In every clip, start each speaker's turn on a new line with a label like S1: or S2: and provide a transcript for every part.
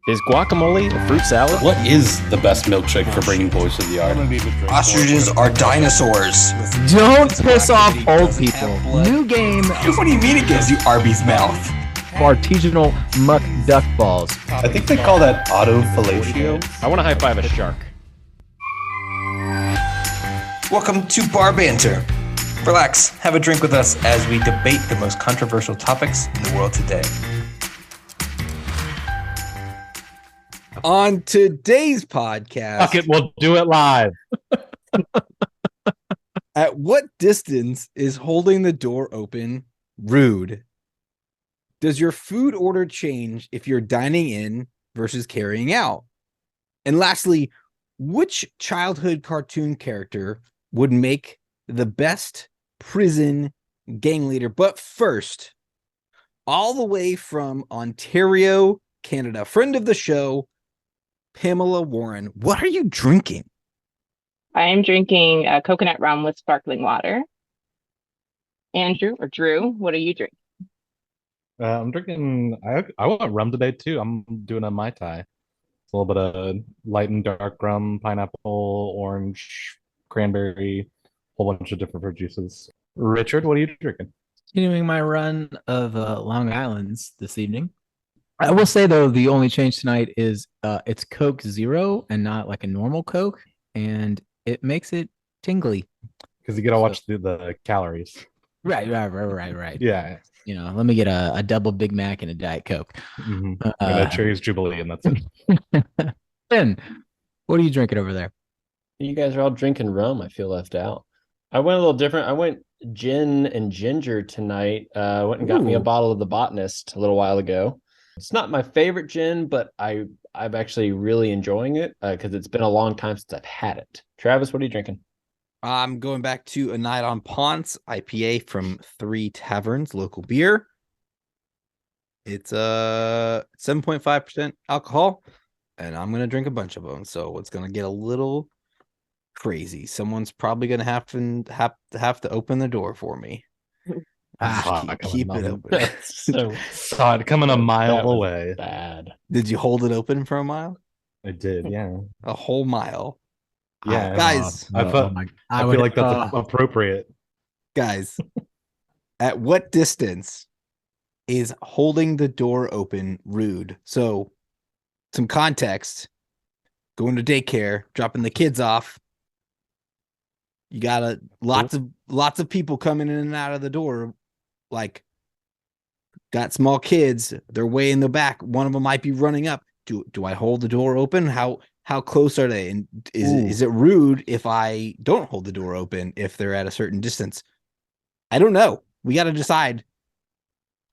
S1: Is guacamole a fruit salad?
S2: What is the best milkshake for bringing boys to the yard?
S3: Ostriches are dinosaurs.
S4: Don't piss off old people. New game.
S3: What do you mean it gives you Arby's mouth?
S4: Artisanal muck duck balls.
S2: I think they call that autofellatio.
S1: I want to high five a shark.
S3: Welcome to Bar Banter. Relax, have a drink with us as we debate the most controversial topics in the world today.
S5: On today's podcast,
S1: Fuck it, we'll do it live.
S5: at what distance is holding the door open rude? Does your food order change if you're dining in versus carrying out? And lastly, which childhood cartoon character would make the best prison gang leader? But first, all the way from Ontario, Canada, friend of the show, Pamela Warren, what are you drinking?
S6: I am drinking coconut rum with sparkling water. Andrew or Drew, what are you drinking?
S7: I'm drinking. I want rum today too. I'm doing a Mai Tai. It's a little bit of light and dark rum, pineapple, orange, cranberry, whole bunch of different fruit juices. Richard, what are you drinking?
S4: Continuing my run of Long Island's this evening. I will say though, the only change tonight is it's Coke Zero and not like a normal Coke, and it makes it tingly.
S7: Because you gotta watch the calories.
S4: Right.
S7: Yeah.
S4: You know, let me get a double Big Mac and a Diet Coke.
S7: Mm-hmm. And a Cherry's Jubilee, and that's it.
S4: Ben, what are you drinking over there?
S1: You guys are all drinking rum. I feel left out. I went a little different. I went gin and ginger tonight. Went and got me a bottle of The Botanist a little while ago. It's not my favorite gin, but I'm actually really enjoying it because it's been a long time since I've had it. Travis, what are you drinking?
S5: I'm going back to A Night on Ponce IPA from Three Taverns, local beer. It's 7.5% alcohol, and I'm going to drink a bunch of them. So it's going to get a little crazy. Someone's probably going to have to open the door for me. Keep it open.
S7: Saw it coming a mile away.
S1: Bad.
S5: Did you hold it open for a mile?
S7: I did, yeah.
S5: A whole mile.
S7: Yeah,
S5: guys.
S7: I feel like that's appropriate.
S5: Guys, at what distance is holding the door open rude? So, some context. Going to daycare, dropping the kids off. You got lots of people coming in and out of the door. Like, got small kids. They're way in the back. One of them might be running up. Do I hold the door open? How close are they? And is it rude if I don't hold the door open if they're at a certain distance? I don't know. We got to decide.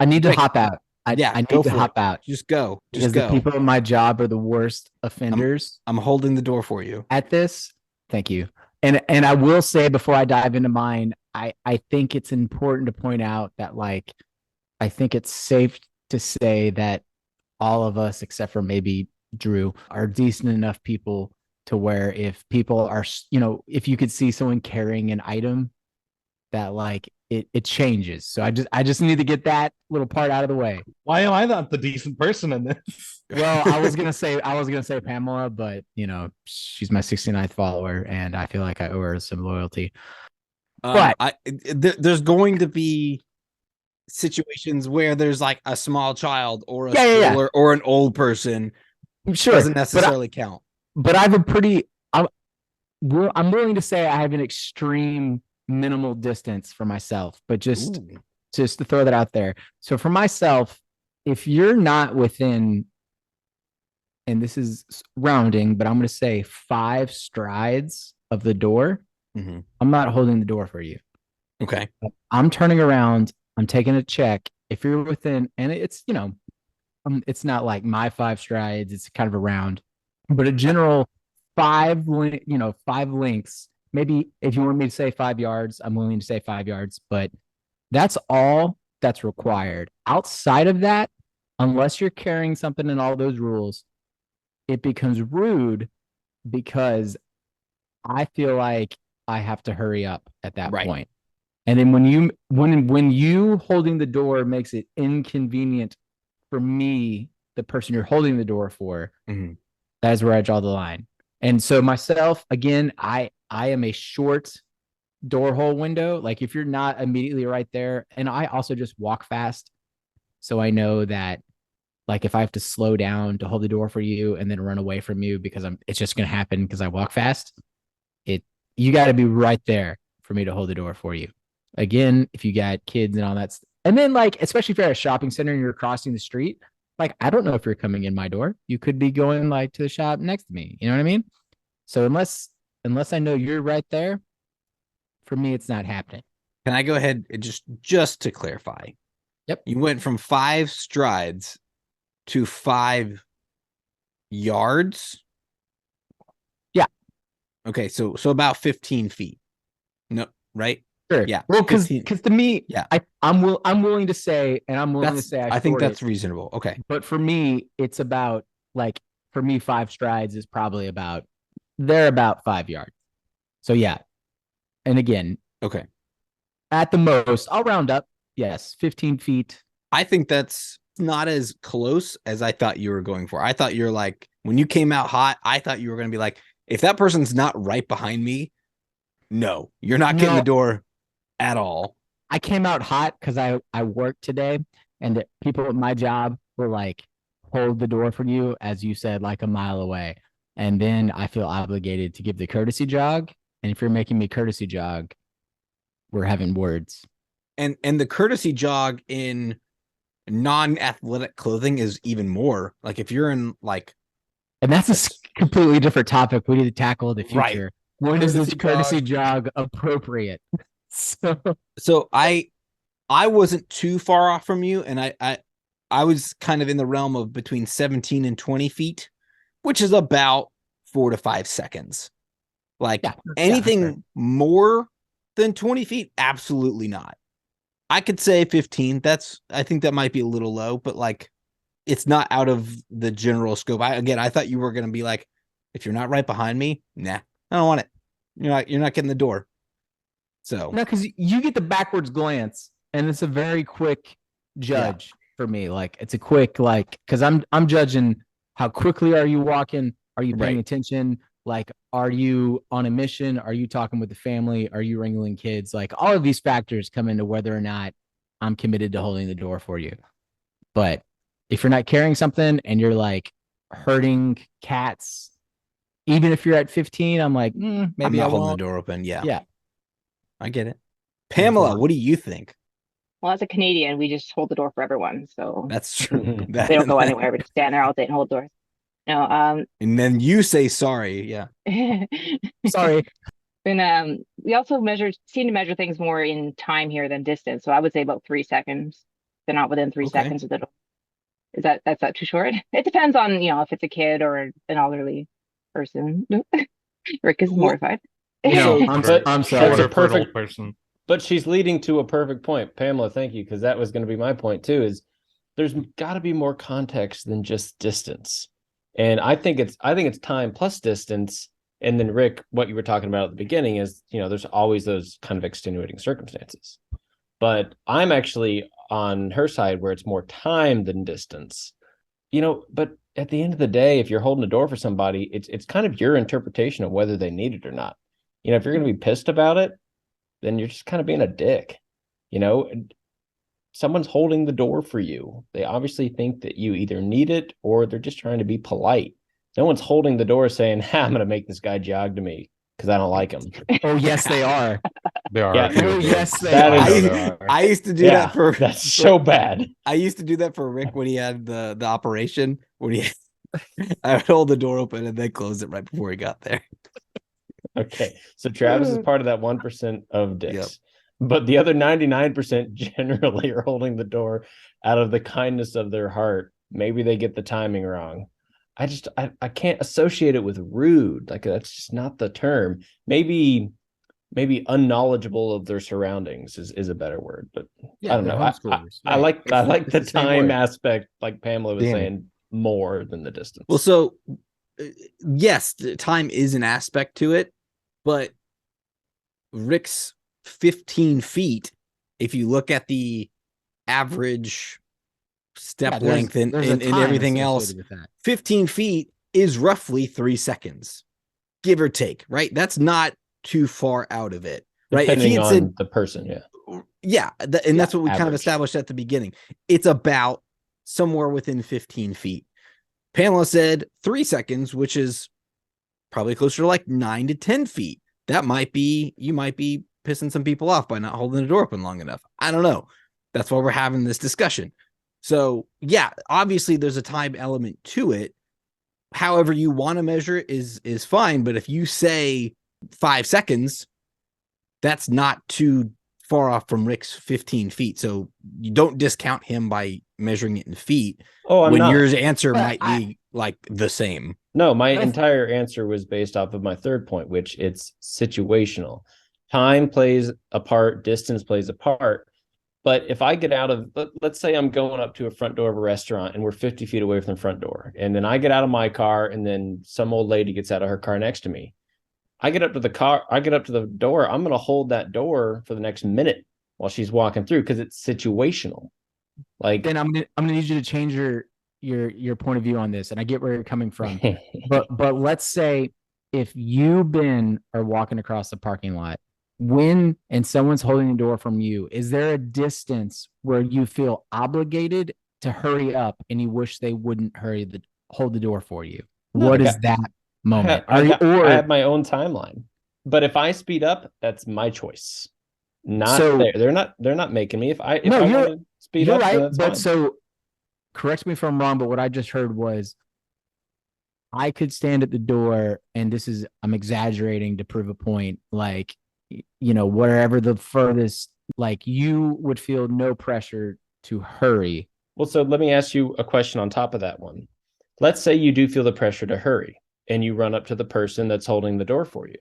S4: I need to hop out. I need to hop out.
S5: Just go.
S4: Because the people in my job are the worst offenders.
S5: I'm holding the door for you.
S4: At this, thank you. And I will say before I dive into mine, I think it's important to point out that, like, I think it's safe to say that all of us, except for maybe Drew, are decent enough people to where if people are, if you could see someone carrying an item that, like, it changes. So I just need to get that little part out of the way.
S7: Why am I not the decent person in this?
S4: Well, I was gonna say Pamela, but she's my 69th follower, and I feel like I owe her some loyalty. But
S5: there's going to be situations where there's like a small child or a stroller or an old person.
S4: Sure,
S5: doesn't necessarily count.
S4: But I have I'm willing to say I have an extreme minimal distance for myself, but just to throw that out there. So for myself, if you're not within, and this is rounding, but I'm going to say 5 strides of the door, I'm not holding the door for you.
S5: Okay.
S4: I'm turning around. I'm taking a check. If you're within, and it's, it's not like my 5 strides. It's kind of a round, but a general 5 links. Maybe if you want me to say 5 yards, I'm willing to say 5 yards, but that's all that's required. Outside of that, unless you're carrying something in all those rules, it becomes rude because I feel like I have to hurry up at that point. And then when you holding the door makes it inconvenient for me the person you're holding the door for,
S5: Mhm.
S4: that is where I draw the line. And so myself, again, I am a short door hole window. Like if you're not immediately right there, and I also just walk fast. So I know that like if I have to slow down to hold the door for you and then run away from you because it's just gonna happen because I walk fast. You got to be right there for me to hold the door for you. Again, if you got kids and all that, and then like especially if you're at a shopping center and you're crossing the street, like I don't know if you're coming in my door. You could be going like to the shop next to me. You know what I mean? So unless I know you're right there, for me, it's not happening.
S5: Can I go ahead and just to clarify?
S4: Yep.
S5: You went from 5 strides to 5 yards.
S4: Yeah.
S5: Okay, so about 15 feet. No, right?
S4: Sure.
S5: Yeah.
S4: Well, because
S5: 15.
S4: to me,
S5: Yeah.
S4: I'm willing to say, and I'm willing to
S5: That's
S4: say,
S5: I think
S4: short
S5: that's
S4: it,
S5: reasonable. Okay.
S4: but for me, it's about like for me, 5 strides is probably they're about 5 yards. So yeah. And again,
S5: Okay.
S4: at the most, I'll round up. Yes, 15 feet.
S5: I think that's not as close as I thought you were going for. I thought you're like, when you came out hot, I thought you were going to be like, if that person's not right behind me, no, you're not getting
S4: No.
S5: the door at all.
S4: I came out hot because I worked today, and the people at my job were like, hold the door for you, as you said, like a mile away. And then I feel obligated to give the courtesy jog. And if you're making me courtesy jog, we're having words.
S5: And the courtesy jog in non-athletic clothing is even more. Like if you're in like,
S4: And that's a completely different topic we need to tackle in the future.
S5: Right.
S4: When is this
S5: Courtesy
S4: courtesy jog appropriate?
S5: so I wasn't too far off from you, and I was kind of in the realm of between 17 and 20 feet, which is about 4 to 5 seconds. Like anything more than 20 feet, absolutely not. I could say 15. I think that might be a little low, but like it's not out of the general scope. I thought you were going to be like, if you're not right behind me, nah, I don't want it. You're not getting the door. So
S4: no, because you get the backwards glance, and it's a very quick judge for me. Like it's a quick because I'm judging how quickly are you walking? Are you paying attention? Like, are you on a mission? Are you talking with the family? Are you wrangling kids? Like all of these factors come into whether or not I'm committed to holding the door for you. But if you're not carrying something and you're like hurting cats, even if you're at 15, I'm like, maybe
S5: I'm not
S4: I
S5: holding
S4: won't.
S5: the door open. Yeah.
S4: Yeah.
S5: I get it. Pamela, what do you think?
S6: Well, as a Canadian, we just hold the door for everyone, so
S5: That's true.
S6: they don't go anywhere. We just stand there all day and hold doors. No,
S5: and then you say sorry. Yeah.
S4: Sorry.
S6: And we also seem to measure things more in time here than distance. So I would say about 3 seconds. They're not within 3 seconds of the door. That's not too short? It depends on, if it's a kid or an elderly person. Rick is mortified.
S4: No, I'm sorry.
S1: That's a perfect
S7: person.
S1: But she's leading to a perfect point. Pamela, thank you, because that was going to be my point too, is there's got to be more context than just distance. And I think it's time plus distance. And then Rick, what you were talking about at the beginning is, there's always those kind of extenuating circumstances. But I'm actually on her side where it's more time than distance. But at the end of the day, if you're holding a door for somebody, it's kind of your interpretation of whether they need it or not. If you're going to be pissed about it, then you're just kind of being a dick. Someone's holding the door for you. They obviously think that you either need it or they're just trying to be polite. No one's holding the door saying, I'm going to make this guy jog to me because I don't like him.
S4: Oh, yes, they are.
S7: They are.
S1: Yeah.
S4: Oh, yes, they
S1: That
S4: are.
S1: is-
S5: I used to do that for
S1: that's so bad.
S5: I used to do that for Rick when he had the operation. I would hold the door open and then close it right before he got there.
S1: Okay. So Travis is part of that 1% of dicks. But the other 99% generally are holding the door out of the kindness of their heart. Maybe they get the timing wrong. I can't associate it with rude. Like that's just not the term. Maybe unknowledgeable of their surroundings is a better word. But
S4: Yeah,
S1: I don't
S4: they're
S1: know.
S4: homeschoolers,
S1: I like
S4: right.
S1: I like
S4: It's
S1: the
S4: the same
S1: time
S4: word.
S1: aspect, like Pamela was
S5: Danny.
S1: saying, more than the distance.
S5: Well, so yes, the time is an aspect to it, but Rick's 15 feet, if you look at the average step
S4: there's-
S5: length and,
S4: there's a
S5: and
S4: time
S5: everything else.
S4: associated with that.
S5: 15 feet is roughly 3 seconds, give or take, right? That's not too far out of it, right? If he
S1: Depending
S5: had
S1: on
S5: said,
S1: the person, yeah.
S5: yeah, and that's what we kind of
S1: average.
S5: established at the beginning. It's about somewhere within 15 feet. Pamela said 3 seconds, which is probably closer to like 9 to 10 feet. That might be, you might be pissing some people off by not holding the door open long enough. I don't know. That's why we're having this discussion. So yeah, obviously there's a time element to it. However you want to measure it is fine. But if you say 5 seconds, that's not too far off from Rick's 15 feet. So you don't discount him by measuring it in feet.
S1: Oh, I'm
S5: when
S1: not.
S5: your answer
S4: But
S5: might be like the same.
S1: No, my
S4: That's-
S1: entire answer was based off of my third point, which it's situational. Time plays a part, distance plays a part. But if I get out of, let's say I'm going up to a front door of a restaurant and we're 50 feet away from the front door. And then I get out of my car and then some old lady gets out of her car next to me. I get up to the car, I get up to the door. I'm going to hold that door for the next minute while she's walking through because it's situational. Like,
S4: Then I'm gonna need you to change your point of view on this, and I get where you're coming from. But let's say if you, Ben, are walking across the parking lot, and someone's holding the door from you, is there a distance where you feel obligated to hurry up and you wish they wouldn't hold the door for you?
S1: No,
S4: What
S1: I
S4: is
S1: got-
S4: that moment?
S1: I
S4: Or
S1: have my own timeline. But if I speed up, that's my choice. Not
S4: So-
S1: there. They're not making me. If I
S4: No, you're-
S1: want to speed
S4: you're
S1: up, then
S4: right,
S1: that's
S4: but
S1: fine.
S4: so correct me if I'm wrong, but what I just heard was I could stand at the door, and I'm exaggerating to prove a point, like, wherever the furthest, like, you would feel no pressure to hurry.
S1: Well, so let me ask you a question on top of that one. Let's say you do feel the pressure to hurry and you run up to the person that's holding the door for you.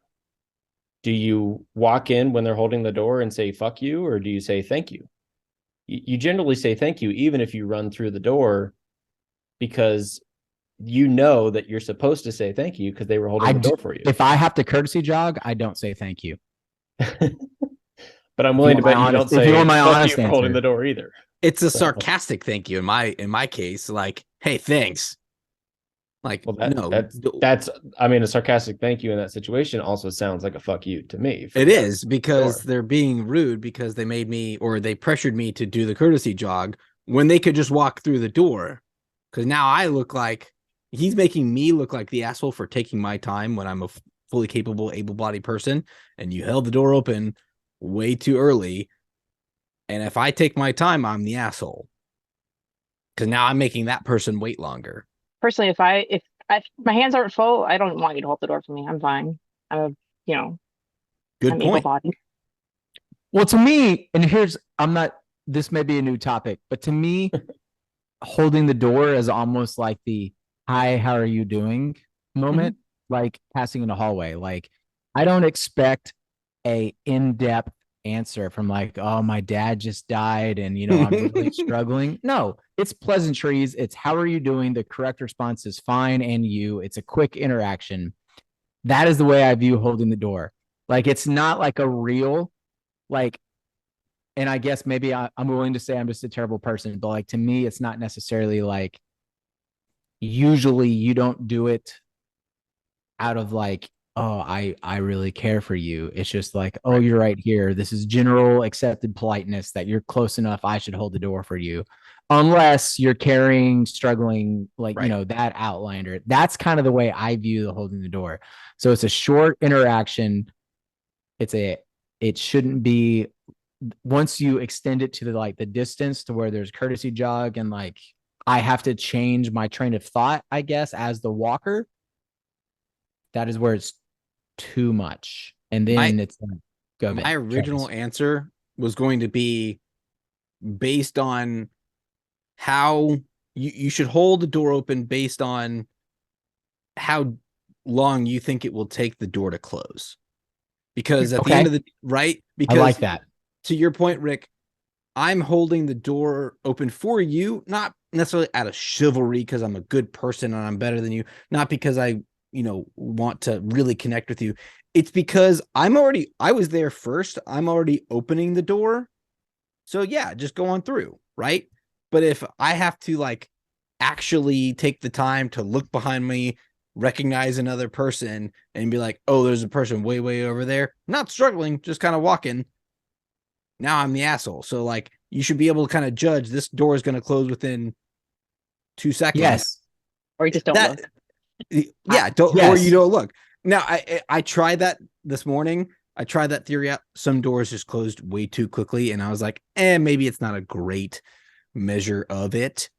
S1: Do you walk in when they're holding the door and say, fuck you, or do you say thank you? You generally say thank you, even if you run through the door, because you know that you're supposed to say thank you because they were holding the door for you.
S4: If I have to courtesy jog, I don't say thank you.
S1: But I'm willing to bet you don't say
S4: you want my
S1: fuck
S4: honest
S1: you for holding
S4: answer.
S1: the door either.
S5: It's a
S1: So-
S5: sarcastic thank you in my case. Like, hey, thanks. Like,
S1: Well,
S5: no,
S1: that's I mean, a sarcastic thank you in that situation also sounds like a fuck you to me.
S5: it is because
S1: door.
S5: they're being rude because they made me, or they pressured me to do the courtesy jog when they could just walk through the door. Because now I look like he's making me look like the asshole for taking my time when I'm a fully capable, able-bodied person, and you held the door open way too early. And if I take my time, I'm the asshole. Because now I'm making that person wait longer.
S6: Personally, if my hands aren't full, I don't want you to hold the door for me. I'm fine. I'm
S5: Good
S6: I'm
S5: point.
S6: able-bodied.
S4: Well, to me, and this may be a new topic, but to me, holding the door is almost like the hi, how are you doing moment, like passing in a hallway. Like, I don't expect a in-depth answer from like, oh, my dad just died and I'm really struggling. No, it's pleasantries. It's how are you doing? The correct response is fine. And it's a quick interaction. That is the way I view holding the door. Like, it's not like a real, like, and I guess maybe I'm willing to say I'm just a terrible person, but like, to me, it's not necessarily like, usually you don't do it out of like, oh, I really care for you. It's just like, oh, you're right here. This is general accepted politeness that you're close enough. I should hold the door for you. Unless you're carrying, struggling, like,
S5: Right.
S4: that outlander. That's kind of the way I view the holding the door. So it's a short interaction. It shouldn't be, once you extend it to the distance to where there's courtesy jog and like, I have to change my train of thought, I guess, as the walker. That is where it's too much. And then it's like, go
S5: My
S4: ahead,
S5: original
S4: Travis.
S5: answer was going to be based on how you should hold the door open based on how long you think it will take the door to close. Because at the end of the right, because
S4: I like that.
S5: to your point, Rick, I'm holding the door open for you, not necessarily out of chivalry because I'm a good person and I'm better than you, not because I want to really connect with you. It's because I was there first. I'm already opening the door. So yeah, just go on through, right? But if I have to like actually take the time to look behind me, recognize another person, and be like, oh, there's a person way over there, not struggling, just kind of walking. Now I'm the asshole. So like you should be able to kind of judge this door is going to close within 2 seconds.
S4: Yes.
S6: Or you just don't look.
S5: Yeah, don't
S4: yes.
S5: or you don't look. Now I tried that this morning. I tried that theory out. Some doors just closed way too quickly, and I was like, maybe it's not a great measure of it.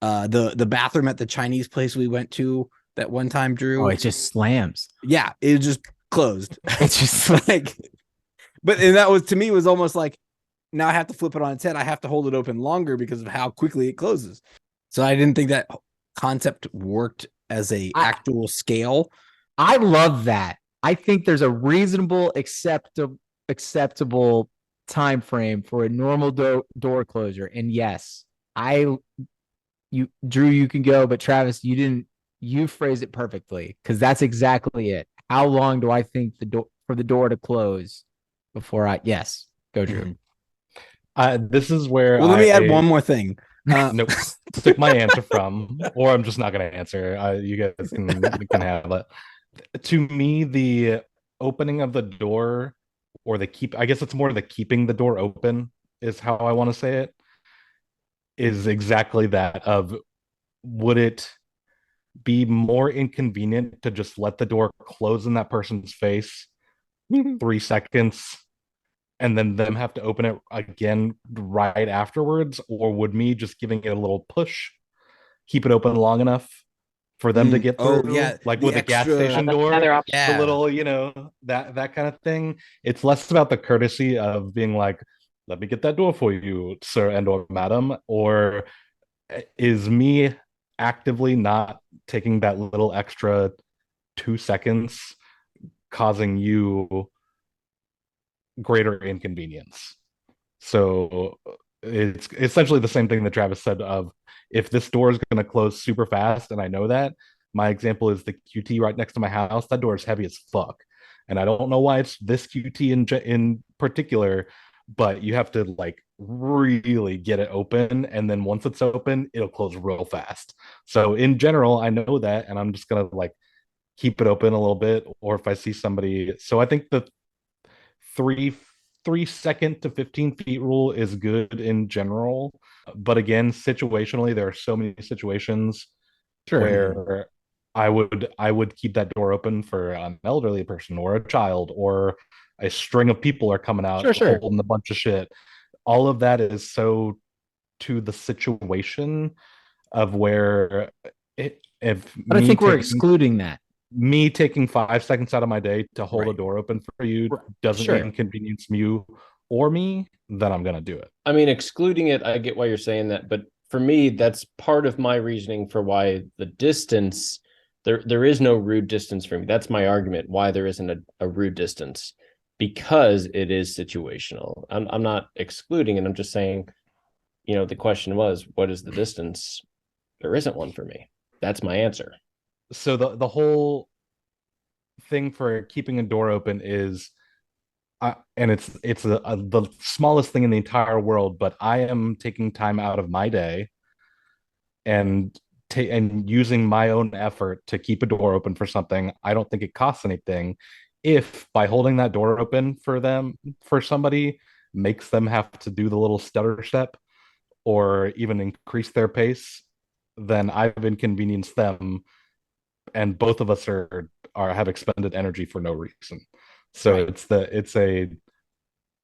S5: The bathroom at the Chinese place we went to that one time, Drew.
S4: Oh, it just slams.
S5: Yeah, it just closed.
S4: It's just
S5: like, but and that was to me was almost like now I have to flip it on its head. I have to hold it open longer because of how quickly it closes. So I didn't think that concept worked as a actual scale.
S4: I love that. I think there's a reasonable, acceptable time frame for a normal door closure. And yes, Drew, you can go, but Travis, you phrased it perfectly because that's exactly it. How long do I think for the door to close before yes, go Drew.
S7: This is where
S5: let me add one more thing.
S7: Nope. Took my answer from, or I'm just not going to answer. You guys can have it. To me, the opening of the door, or I guess it's more the keeping the door open is how I want to say it, is exactly that of, would it be more inconvenient to just let the door close in that person's face 3 seconds and then them have to open it again right afterwards? Or would me just giving it a little push keep it open long enough for them to get through? Like with a gas station door, the little, that kind of thing. It's less about the courtesy of being like, let me get that door for you, sir and or madam, or is me actively not taking that little extra 2 seconds causing you greater inconvenience? So it's essentially the same thing that Travis said of, if this door is going to close super fast and I know that, my example is the QT right next to my house. That door is heavy as fuck, and I don't know why it's this QT in particular, but you have to like really get it open, and then once it's open, it'll close real fast. So in general, I know that, and I'm just gonna like keep it open a little bit. Or if I see somebody, so I think the 3 second to 15 feet rule is good in general, but again, situationally, there are so many situations where I would keep that door open for an elderly person or a child, or a string of people are coming out holding a bunch of shit. All of that is so to the situation of where
S4: but I think we're excluding that.
S7: Me taking 5 seconds out of my day to hold a door open for you doesn't inconvenience you or me, then I'm going to do it.
S1: I mean, excluding it, I get why you're saying that, but for me, that's part of my reasoning for why the distance, there is no rude distance for me. That's my argument why there isn't a rude distance, because it is situational. I'm not excluding it. I'm just saying, the question was, what is the distance? There isn't one for me. That's my answer.
S7: So the whole thing for keeping a door open is, and it's the smallest thing in the entire world, but I am taking time out of my day and using my own effort to keep a door open for something. I don't think it costs anything. If by holding that door open for somebody makes them have to do the little stutter step or even increase their pace, then I've inconvenienced them, and both of us have expended energy for no reason. So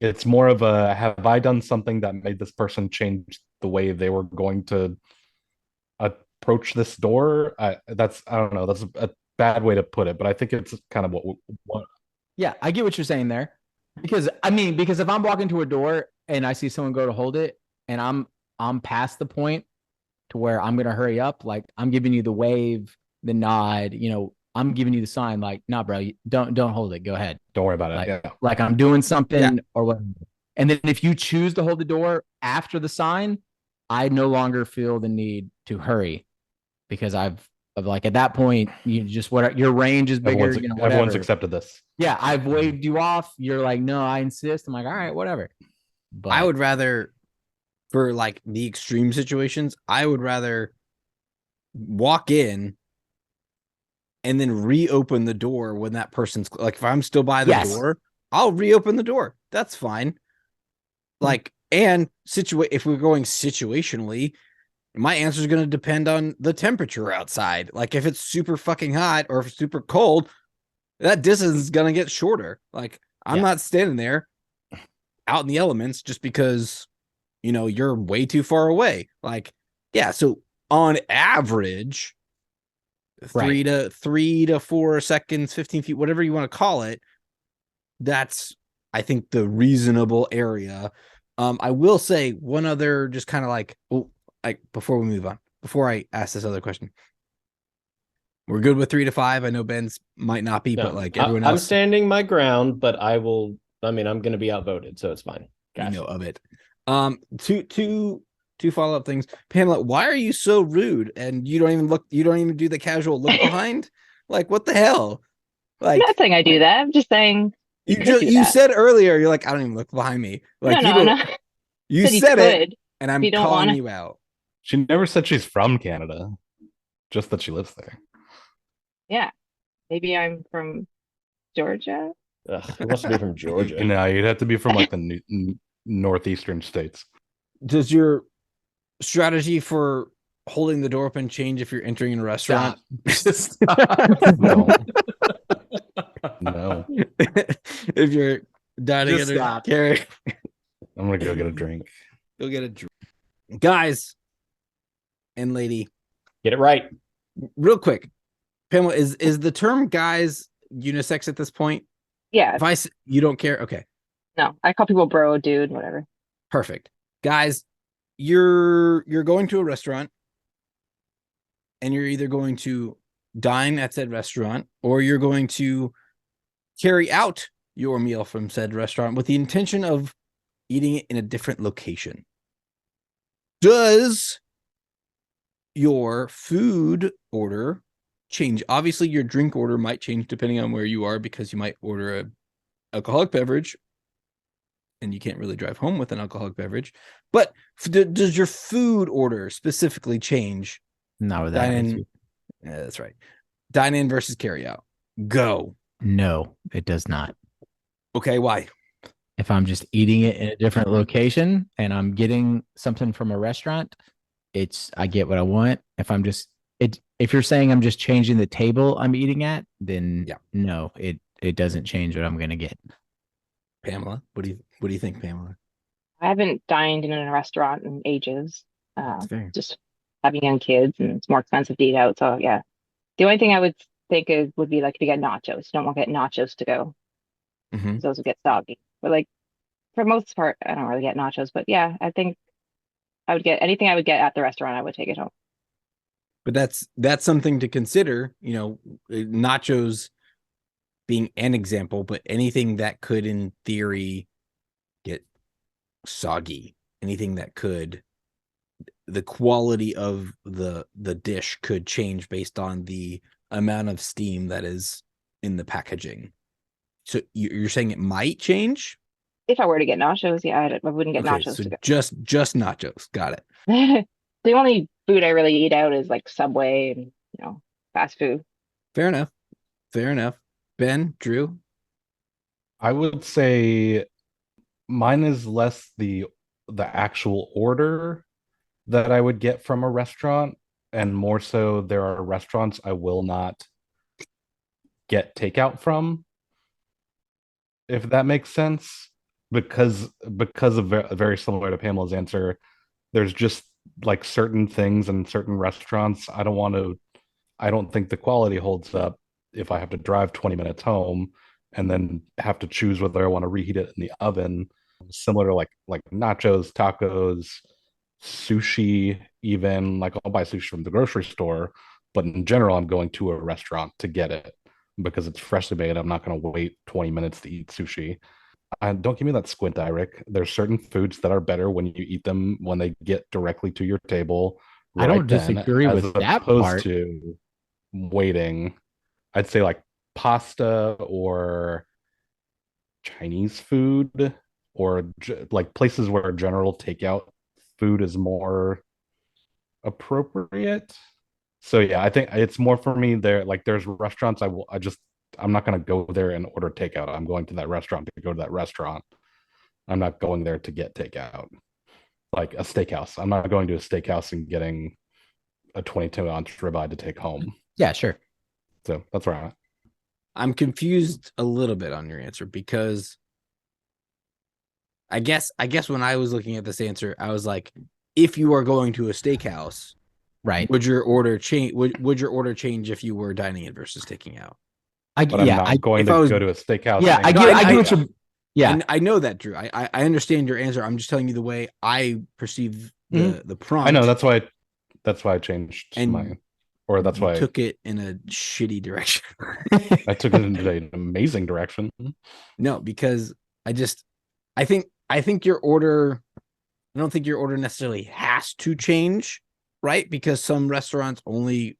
S7: it's more of a, have I done something that made this person change the way they were going to approach this door? I don't know, that's a bad way to put it, but I think it's kind of what
S4: Yeah, I get what you're saying there. Because if I'm walking to a door and I see someone go to hold it and I'm past the point to where I'm gonna hurry up, like I'm giving you the wave, the nod, I'm giving you the sign, like, nah, bro, don't hold it. Go ahead.
S7: Don't worry about it.
S4: Like I'm doing something or whatever. And then if you choose to hold the door after the sign, I no longer feel the need to hurry, because at that point, you just, your range is bigger.
S7: Everyone's accepted this.
S4: Yeah, I've waved you off. You're like, no, I insist. I'm like, all right, whatever. But
S5: I would rather for like the extreme situations, I would rather walk in and then reopen the door when that person's like, if I'm still by the door, I'll reopen the door. That's fine. Like, and if we're going situationally, my answer is going to depend on the temperature outside. Like, if it's super fucking hot or if it's super cold, that distance is going to get shorter. Like, I'm not standing there out in the elements just because, you know, you're way too far away. Like, yeah. So on average, 3 to 4 seconds, 15 feet, whatever you want to call it, that's, I think, the reasonable area. I will say one other, just kind of like, before we move on, before I ask this other question, we're good with 3 to 5. I know Ben's might not be, but like everyone else,
S1: I'm standing my ground, but I'm going to be outvoted, so it's fine.
S5: Gotcha. You know of it. Two follow-up things. Pamela, why are you so rude? And you don't even do the casual look behind? Like, what the hell? Like,
S6: I'm not saying I do that. I'm just saying
S5: you said earlier, you're like, I don't even look behind me. Like,
S6: no.
S5: You said it, and I'm calling you out.
S7: She never said she's from Canada, just that she lives there.
S6: Yeah, maybe I'm from Georgia.
S1: Who wants to be from Georgia?
S7: No, you'd have to be from like the northeastern states.
S5: Does your strategy for holding the door open change if you're entering a restaurant?
S7: No. No.
S5: If you're dining
S4: Just
S5: at
S4: stop.
S5: Carrie,
S7: I'm gonna go get a drink.
S5: go get a drink. Guys and lady,
S1: Get it right.
S5: real quick. Pamela, is the term guys unisex at this point?
S6: Yeah.
S5: If you don't care, okay.
S6: No, I call people bro, dude, whatever.
S5: Perfect. Guys, you're going to a restaurant and you're either going to dine at said restaurant or you're going to carry out your meal from said restaurant with the intention of eating it in a different location. Does your food order change? Obviously, your drink order might change depending on where you are, because you might order a alcoholic beverage and you can't really drive home with an alcoholic beverage. But does your food order specifically change?
S4: Not with that.
S5: Dine in. Yeah, that's right. Dine in versus carry out. Go.
S4: No, it does not.
S5: Okay, why?
S4: If I'm just eating it in a different location and I'm getting something from a restaurant, I get what I want. If you're saying I'm just changing the table I'm eating at, then no, it doesn't change what I'm gonna get.
S5: Pamela, what do you think, Pamela?
S6: I haven't dined in a restaurant in ages. Just having young kids, and it's more expensive to eat out. So yeah, the only thing I would think would be like to get nachos. You don't want to get nachos to go.
S5: Mm-hmm.
S6: Those would get soggy. But like for most part, I don't really get nachos. But yeah, I think I would get anything I would get at the restaurant. I would take it home.
S5: But that's something to consider. You know, nachos being an example, but anything that could, in theory, get soggy, anything that could, the quality of the dish could change based on the amount of steam that is in the packaging. So you're saying it might change?
S6: If I were to get nachos, yeah, I wouldn't get nachos
S5: so
S6: to go.
S5: Just nachos. Got
S6: it. The only food I really eat out is like Subway and fast food.
S5: Fair enough. Ben, Drew?
S7: I would say mine is less the actual order that I would get from a restaurant, and more so there are restaurants I will not get takeout from, if that makes sense, because of very similar to Pamela's answer. There's just like certain things in certain restaurants I don't think the quality holds up if I have to drive 20 minutes home and then have to choose whether I want to reheat it in the oven. Similar to like nachos, tacos, sushi, even. Like, I'll buy sushi from the grocery store, but in general I'm going to a restaurant to get it because it's freshly made. I'm not going to wait 20 minutes to eat sushi. And don't give me that squint eye, Rick. There's certain foods that are better when you eat them when they get directly to your table.
S4: I don't disagree with that part.
S7: To waiting, I'd say like pasta or Chinese food or like places where general takeout food is more appropriate. So yeah, I think it's more for me there. Like there's restaurants I'm not gonna go there and order takeout. I'm going to that restaurant to go to that restaurant. I'm not going there to get takeout. Like a steakhouse. I'm not going to a steakhouse and getting a 22-ounce ribeye to take home.
S4: Yeah, sure.
S7: So that's where I'm at.
S5: I'm confused a little bit on your answer because I guess when I was looking at this answer, I was like, if you are going to a steakhouse,
S4: right,
S5: would your order change? Would your order change if you were dining in versus taking out?
S7: But I'm not going to go to a steakhouse.
S4: Yeah, I get what you. Yeah,
S5: I know that, Drew. I understand your answer. I'm just telling you the way I perceive the prompt.
S7: I know that's why I changed
S5: and
S7: my, or that's why I
S5: took it in a shitty direction.
S7: I took it in an amazing direction.
S5: No, because I think your order. I don't think your order necessarily has to change, right? Because some restaurants only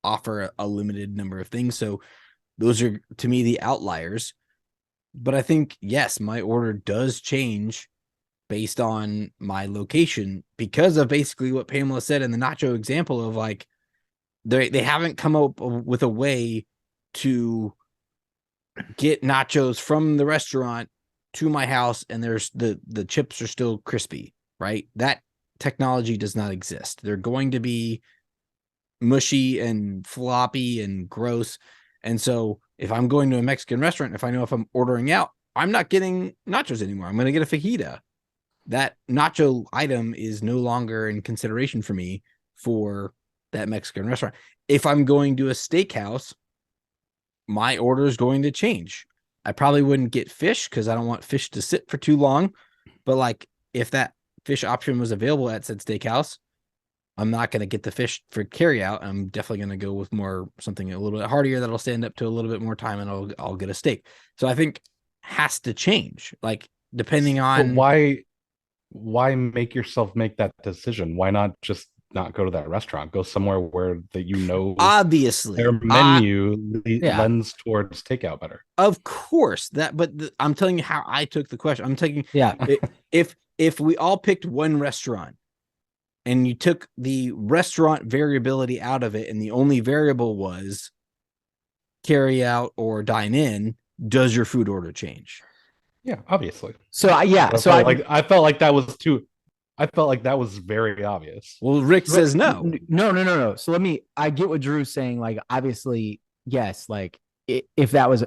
S5: offer a limited number of things, so those are to me the outliers. But I think, yes, my order does change based on my location because of basically what Pamela said in the nacho example of like, they haven't come up with a way to get nachos from the restaurant to my house and there's the chips are still crispy, right? That technology does not exist. They're going to be mushy and floppy and gross. And so if I'm going to a Mexican restaurant, if I'm ordering out, I'm not getting nachos anymore. I'm going to get a fajita. That nacho item is no longer in consideration for me for that Mexican restaurant. If I'm going to a steakhouse, my order is going to change. I probably wouldn't get fish because I don't want fish to sit for too long. But like if that fish option was available at said steakhouse, I'm not going to get the fish for carry out. I'm definitely going to go with something a little bit heartier that'll stand up to a little bit more time, and I'll get a steak. So I think has to change, like depending on
S7: why make yourself make that decision? Why not just not go to that restaurant? Go somewhere where
S5: obviously
S7: their menu lends towards takeout better.
S5: Of course I'm telling you how I took the question. I'm taking if we all picked one restaurant and you took the restaurant variability out of it and the only variable was carry out or dine in, does your food order change?
S7: Yeah, obviously.
S4: So I
S7: felt like that was very obvious.
S5: Well, Rick says no.
S4: No. So I get what Drew's saying. Like, obviously, yes, like if that was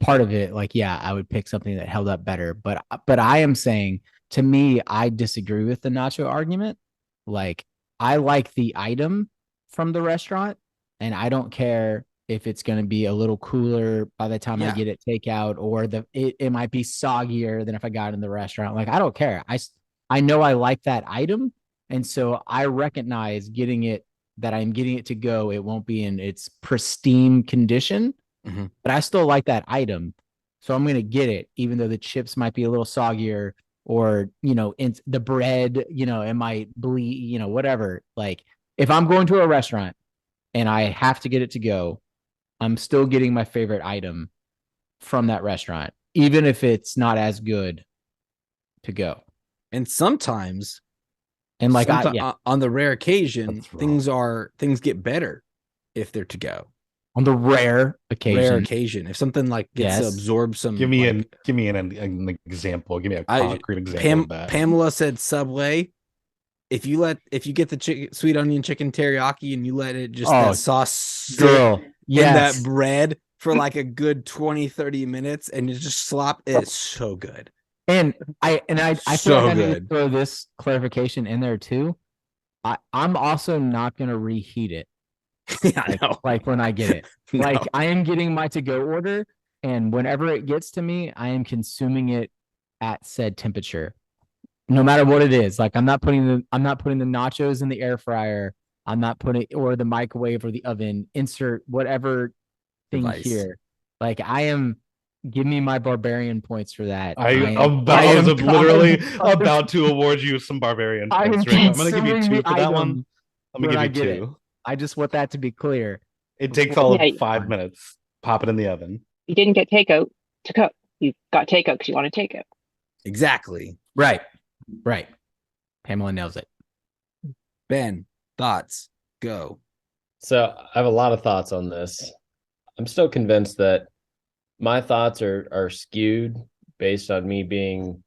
S4: part of it, like, yeah, I would pick something that held up better. But I am saying, to me, I disagree with the nacho argument. Like, I like the item from the restaurant, and I don't care if it's going to be a little cooler by the time I get it takeout, or it might be soggier than if I got it in the restaurant. Like, I don't care. I know I like that item, and so I recognize that I'm getting it to go. It won't be in its pristine condition, but I still like that item, so I'm going to get it, even though the chips might be a little soggier. Or, in the bread, it might bleed, whatever. Like, if I'm going to a restaurant and I have to get it to go, I'm still getting my favorite item from that restaurant, even if it's not as good to go.
S5: And sometimes,
S4: on
S5: the rare occasion, things get better if they're to go.
S4: On the rare occasion,
S5: if something like gets to absorb some,
S7: give me an example. Give me a concrete example of that.
S5: Pamela said Subway. If you get the sweet onion chicken teriyaki and you let it that sauce in that bread for like a good 20-30 minutes and you just slop, it's so good.
S4: And I
S5: so
S4: feel like
S5: good.
S4: I need to throw this clarification in there too. I'm also not going to reheat it. Like when I get it, like I am getting my to-go order, and whenever it gets to me, I am consuming it at said temperature, no matter what it is. Like I'm not putting the nachos in the air fryer. I'm not putting or the microwave or the oven. Insert whatever thing
S5: device
S4: here. Like I am. Give me my barbarian points for that.
S7: I was literally about to award you some barbarian points. I'm going to give you 2 for that one. I'm going to give you 2.
S4: I just want that to be clear.
S7: It takes all of 5 minutes. Pop it in the oven.
S6: You didn't get takeout to cook. You got takeout because you want to take it.
S5: Exactly.
S4: Right. Pamela nails it.
S5: Ben, thoughts, go.
S1: So I have a lot of thoughts on this. I'm still convinced that my thoughts are skewed based on me being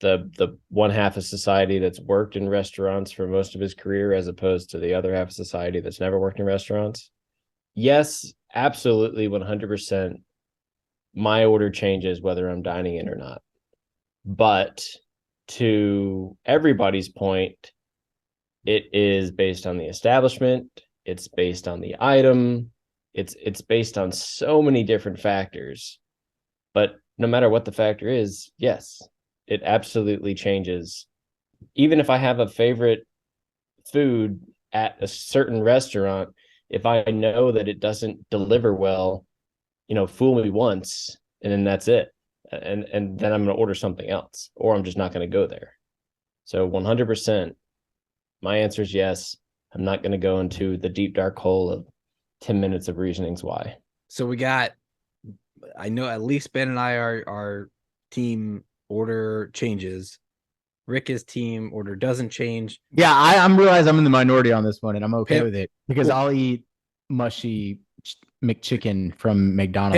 S1: the one half of society that's worked in restaurants for most of his career, as opposed to the other half of society that's never worked in restaurants. Yes, absolutely, 100%. My order changes whether I'm dining in or not. But to everybody's point, it is based on the establishment. It's based on the item. It's based on so many different factors. But no matter what the factor is, yes, it absolutely changes. Even if I have a favorite food at a certain restaurant, if I know that it doesn't deliver well, fool me once and then that's it. And then I'm going to order something else, or I'm just not going to go there. So 100%, my answer is yes. I'm not going to go into the deep dark hole of 10 minutes of reasonings why.
S5: So I know at least Ben and I are team order changes. Rick's team order doesn't change.
S4: Yeah, I'm realize I'm in the minority on this one, and I'm okay with it because
S5: Cool.
S4: I'll eat mushy McChicken from McDonald's.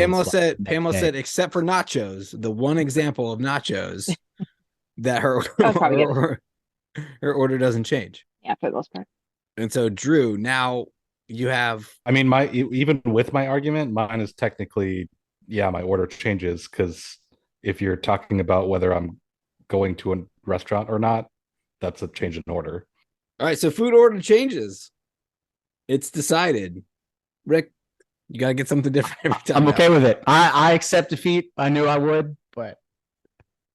S5: Pamela said, except for nachos, the one example of nachos that her order doesn't change.
S6: Yeah, for the most part.
S5: And so, Drew, now you have.
S7: I mean, even with my argument, mine is technically, my order changes, because if you're talking about whether I'm going to a restaurant or not, that's a change in order.
S5: All right, so food order changes. It's decided. Rick, you got to get something different every time.
S4: I'm okay with it. I accept defeat. I knew I would, but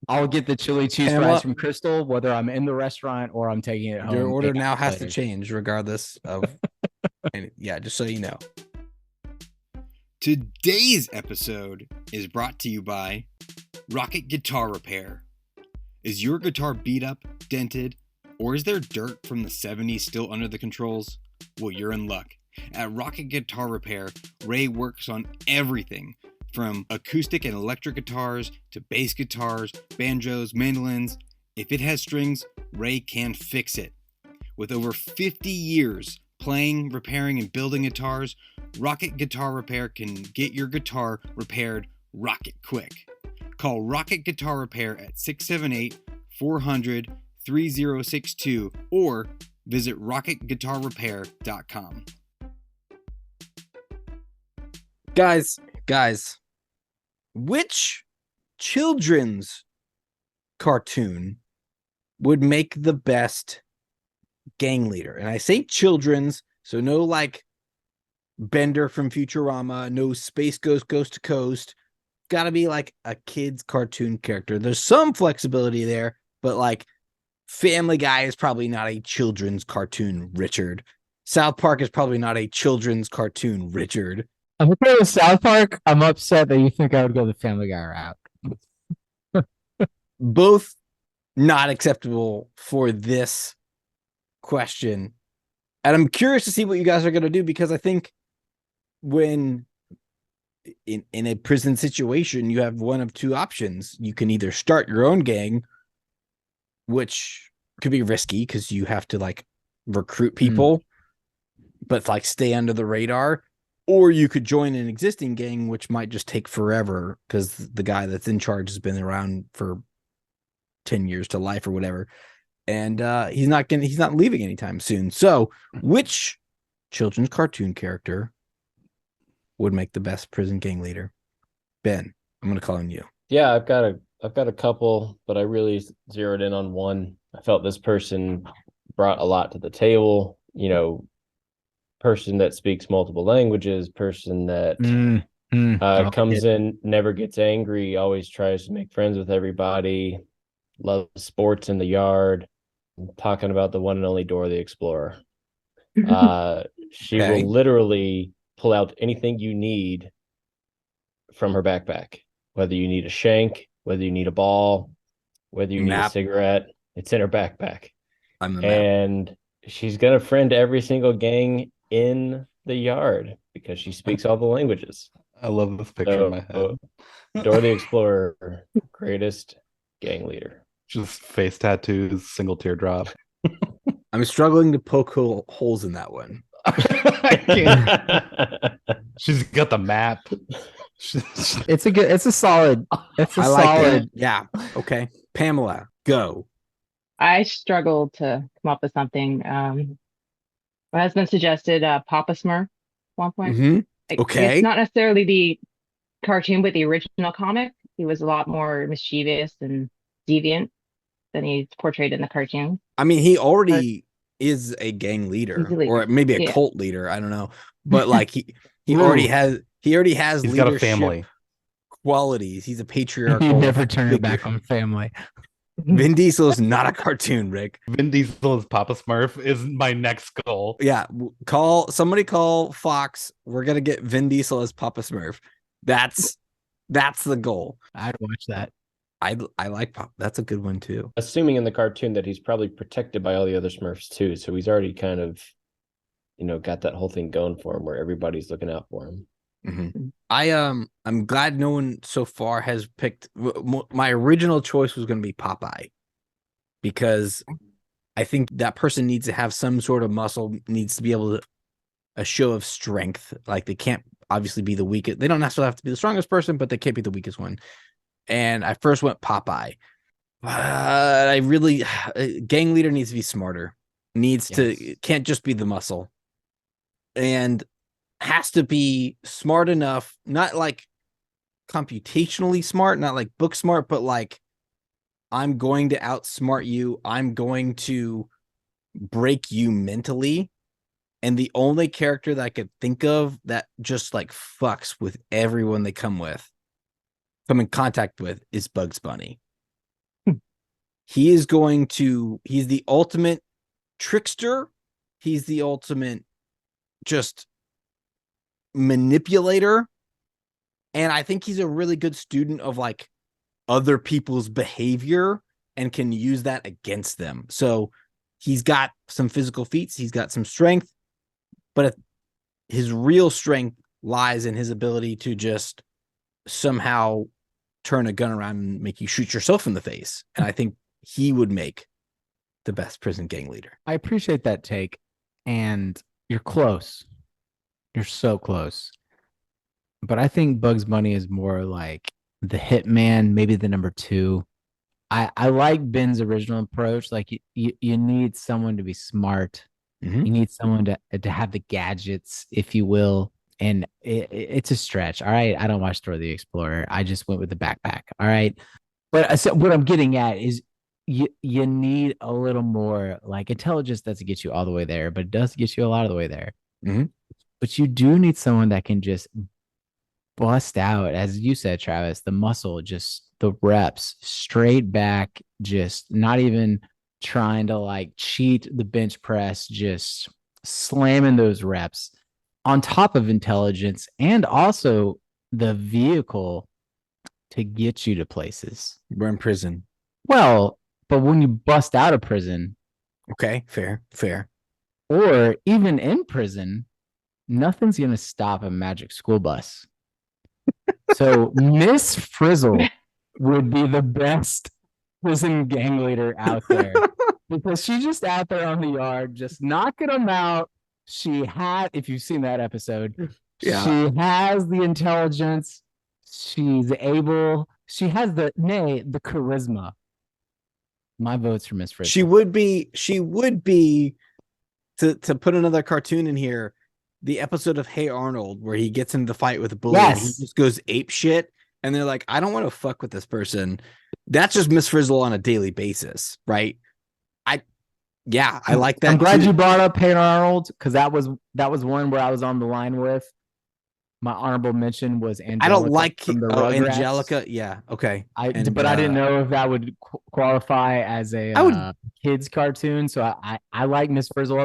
S4: I'll get the chili cheese fries from Crystal, whether I'm in the restaurant or I'm taking it home.
S5: Your order now has to change regardless of. Just so you know.
S8: Today's episode is brought to you by Rocket Guitar Repair. Is your guitar beat up, dented, or is there dirt from the 70s still under the controls? Well, you're in luck. At Rocket Guitar Repair, Ray works on everything from acoustic and electric guitars to bass guitars, banjos, mandolins. If it has strings, Ray can fix it. With over 50 years playing, repairing, and building guitars, Rocket Guitar Repair can get your guitar repaired rocket quick. Call Rocket Guitar Repair at 678-400-3062 or visit rocketguitarrepair.com.
S5: Guys, which children's cartoon would make the best gang leader? And I say children's, so no like Bender from Futurama, no Space Ghost Coast to Coast. Got to be like a kid's cartoon character. There's some flexibility there, but like Family Guy is probably not a children's cartoon, Richard. South Park is probably not a children's cartoon, Richard.
S4: I'm okay with South Park. I'm upset that you think I would go the Family Guy route.
S5: Both not acceptable for this question. And I'm curious to see what you guys are going to do, because I think when in a prison situation, you have one of two options. You can either start your own gang, which could be risky because you have to like recruit people, but like stay under the radar, or you could join an existing gang, which might just take forever because the guy that's in charge has been around for 10 years to life or whatever. And he's not leaving anytime soon. So which children's cartoon character would make the best prison gang leader? Ben, I'm going to call on you.
S1: Yeah, I've got a couple, but I really zeroed in on one. I felt this person brought a lot to the table, person that speaks multiple languages, person that comes in, never gets angry, always tries to make friends with everybody, loves sports in the yard. I'm talking about the one and only Dora the Explorer. She will literally pull out anything you need from her backpack, whether you need a shank, whether you need a ball, whether you need a cigarette, it's in her backpack. And she's going to friend every single gang in the yard because she speaks all the languages.
S7: I love this picture in my head.
S1: Dora the Explorer, greatest gang leader.
S7: Just face tattoos, single teardrop.
S5: I'm struggling to poke holes in that one.
S7: I can't. She's got the map.
S4: It's a solid. It's a
S5: I like
S4: solid.
S5: it. Yeah. Okay. Pamela, go.
S6: I struggled to come up with something. My husband suggested Papa Smurf at one point.
S5: Mhm.
S6: Like,
S5: Okay.
S6: it's not necessarily the cartoon, but the original comic. He was a lot more mischievous and deviant than he's portrayed in the cartoon.
S5: I mean, he already is a gang
S6: He's
S5: leader,
S6: a leader.
S5: or maybe a
S6: Yeah.
S5: cult leader. I don't know, but like he already has
S7: He's
S5: leadership
S7: got a family.
S5: qualities. He's a
S4: You
S5: patriarchal.
S4: never turn it
S5: figure.
S4: back on family.
S5: Vin Diesel is not a cartoon, Rick.
S7: Vin Diesel as Papa Smurf is my next goal.
S5: Yeah, somebody call Fox. We're gonna get Vin Diesel as Papa Smurf. That's the goal.
S4: I'd watch that.
S5: I like Pop. That's a good one too.
S1: Assuming in the cartoon that he's probably protected by all the other Smurfs too, so he's already kind of, got that whole thing going for him where everybody's looking out for him.
S5: Mm-hmm. I'm glad no one so far has picked. My original choice was going to be Popeye, because I think that person needs to have some sort of muscle, needs to be able to a show of strength. Like they can't obviously be the weakest. They don't necessarily have to be the strongest person, but they can't be the weakest one. And I first went Popeye. I really gang leader needs to be smarter. Can't just be the muscle. And has to be smart enough, not like computationally smart, not like book smart, but like I'm going to outsmart you. I'm going to break you mentally. And the only character that I could think of that just like fucks with everyone they come in contact with is Bugs Bunny. He's the ultimate trickster. He's the ultimate just manipulator. And I think he's a really good student of like other people's behavior and can use that against them. So he's got some physical feats. He's got some strength, but his real strength lies in his ability to just somehow turn a gun around and make you shoot yourself in the face. And I think he would make the best prison gang leader.
S4: I appreciate that take, and you're close. You're so close. But I think Bugs Bunny is more like the hitman, maybe the number 2. I like Ben's original approach. Like you need someone to be smart.
S5: Mm-hmm.
S4: You need someone to have the gadgets, if you will. And it's a stretch. All right. I don't watch Dora the Explorer. I just went with the backpack. All right. But so what I'm getting at is you need a little more like intelligence doesn't get you all the way there, but it does get you a lot of the way there.
S5: Mm-hmm.
S4: But you do need someone that can just bust out, as you said, Travis, the muscle, just the reps straight back, just not even trying to like cheat the bench press, just slamming those reps on top of intelligence and also the vehicle to get you to places.
S5: We're in prison.
S4: Well, but when you bust out of prison,
S5: okay, fair,
S4: or even in prison, nothing's going to stop a magic school bus. So Miss Frizzle would be the best prison gang leader out there because she's just out there on the yard, just knocking them out. She had, if you've seen that episode,
S5: yeah.
S4: She has the intelligence. She has the charisma. My vote's for Miss Frizzle.
S5: She would be to put another cartoon in here, the episode of Hey Arnold where he gets into the fight with a bully.
S4: Yes.
S5: And he just goes ape shit. And they're like, I don't want to fuck with this person. That's just Miss Frizzle on a daily basis, right? I like that.
S4: I'm glad you brought up Hey Arnold, because that was one where I was on the line with. My honorable mention was Angelica.
S5: I don't like
S4: Rugrats.
S5: Angelica. Yeah, okay.
S4: I didn't know if that would qualify as a kids cartoon. So I like Miss Frizzle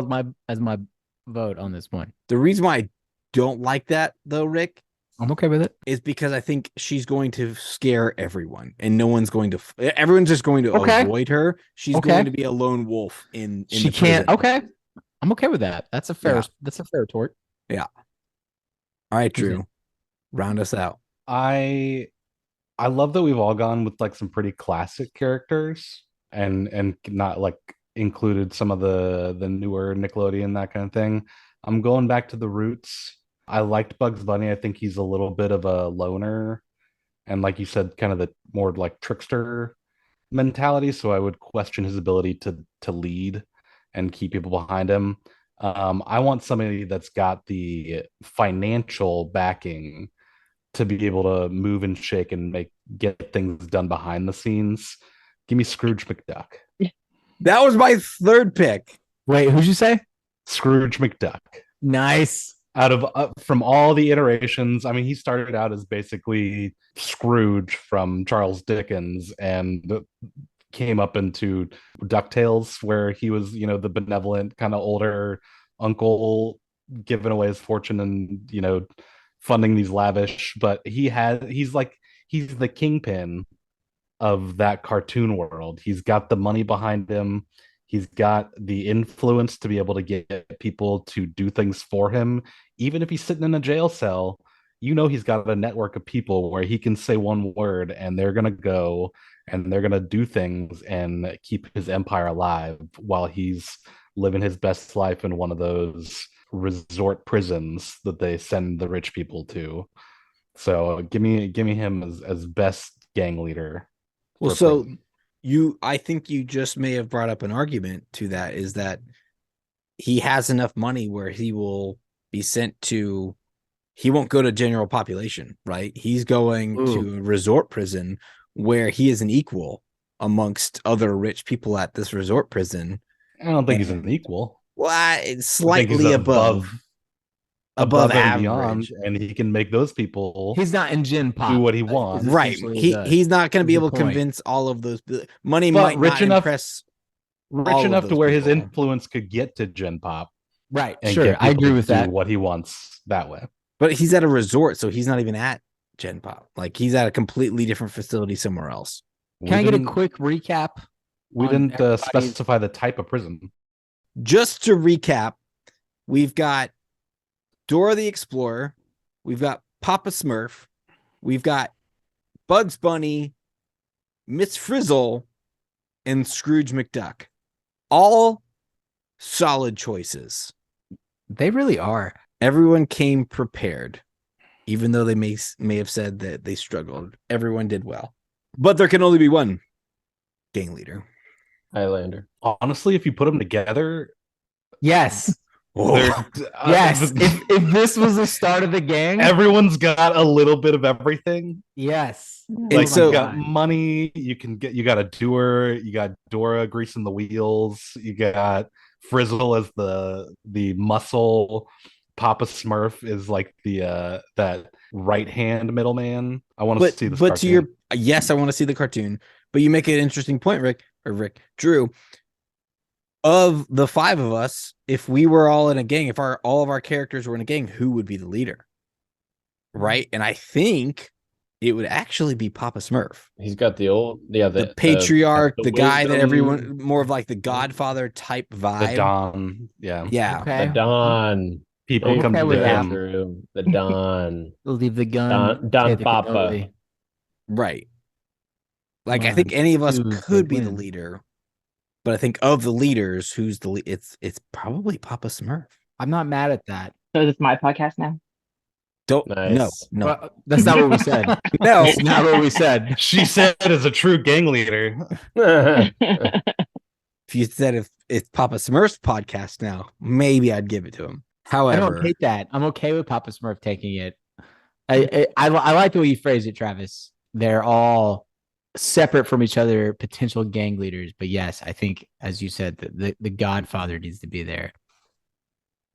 S4: as my vote on this one.
S5: The reason why I don't like that though, Rick,
S4: I'm okay with it,
S5: is because I think she's going to scare everyone, and everyone's just going to avoid her. She's going to be a lone wolf in
S4: she can't. Okay, I'm okay with that. That's a fair tort.
S5: Yeah. All right, Drew, round us out.
S7: I love that we've all gone with like some pretty classic characters and not like included some of the newer Nickelodeon, that kind of thing. I'm going back to the roots. I liked Bugs Bunny. I think he's a little bit of a loner, and like you said, kind of the more like trickster mentality. So I would question his ability to lead and keep people behind him. I want somebody that's got the financial backing to be able to move and shake and get things done behind the scenes. Give me Scrooge McDuck.
S5: That was my third pick.
S4: Wait, who'd you say?
S7: Scrooge McDuck.
S4: Nice.
S7: Out of from all the iterations, I mean, he started out as basically Scrooge from Charles Dickens and came up into DuckTales, where he was, the benevolent kind of older uncle giving away his fortune and, funding these lavish, but he's the kingpin of that cartoon world. He's got the money behind him. He's got the influence to be able to get people to do things for him. Even if he's sitting in a jail cell, he's got a network of people where he can say one word and they're going to go and they're going to do things and keep his empire alive while he's living his best life in one of those resort prisons that they send the rich people to. So give me him as best gang leader.
S5: Well, so I think you just may have brought up an argument to that, is that he has enough money where he will be sent to, he won't go to general population, right? He's going to a resort prison where he is an equal amongst other rich people at this resort prison.
S7: I don't think he's an equal.
S5: Well, it's slightly above
S7: and
S5: average,
S7: beyond, and he can make those people.
S4: He's not in Gen Pop.
S7: Do what he wants,
S5: right? He's not going to be able to convince all of those. Money might not impress.
S7: Rich enough to where his influence could get to Gen Pop,
S4: right? Sure, I agree with that.
S7: What he wants that way,
S5: but he's at a resort, so he's not even at Gen Pop. Like, he's at a completely different facility somewhere else.
S4: Can I get a quick recap?
S7: We didn't specify the type of prison.
S5: Just to recap, we've got Dora the Explorer, we've got Papa Smurf, we've got Bugs Bunny, Miss Frizzle, and Scrooge McDuck. All solid choices.
S4: They really are.
S5: Everyone came prepared, even though they may have said that they struggled. Everyone did well. But there can only be one gang leader.
S1: Highlander.
S7: Honestly, if you put them together,
S4: yes.
S7: Yes.
S4: If this was the start of the gang,
S7: everyone's got a little bit of everything.
S4: Yes.
S7: Like, you got money, you got a doer, you got Dora greasing the wheels, you got Frizzle as the muscle. Papa Smurf is like the that right hand middleman. I want to see this.
S5: But
S7: cartoon.
S5: Yes, I want to see the cartoon. But you make an interesting point, Drew. Of the five of us, if we were all in a gang, if all of our characters were in a gang, who would be the leader? Right? And I think it would actually be Papa Smurf.
S1: He's got the
S5: patriarch, the guy that everyone, more of like the Godfather type vibe.
S7: The Don. Yeah.
S1: The Don.
S7: People come to him.
S1: The Don.
S4: Leave the gun.
S1: Don Papa.
S5: Right. Like, I think any of us could be the leader. But I think of the leaders, who's the lead? It's probably Papa Smurf.
S4: I'm not mad at that.
S6: So this is my podcast now.
S1: Nice.
S5: No.
S4: Well, that's not what we said.
S5: No,
S4: that's not what we said.
S7: She said as a true gang leader.
S5: If you said if it's Papa Smurf's podcast now, maybe I'd give it to him. However,
S4: I don't hate that. I'm okay with Papa Smurf taking it. I like the way you phrase it, Travis. They're all separate from each other, potential gang leaders. But yes, I think, as you said, the Godfather needs to be there.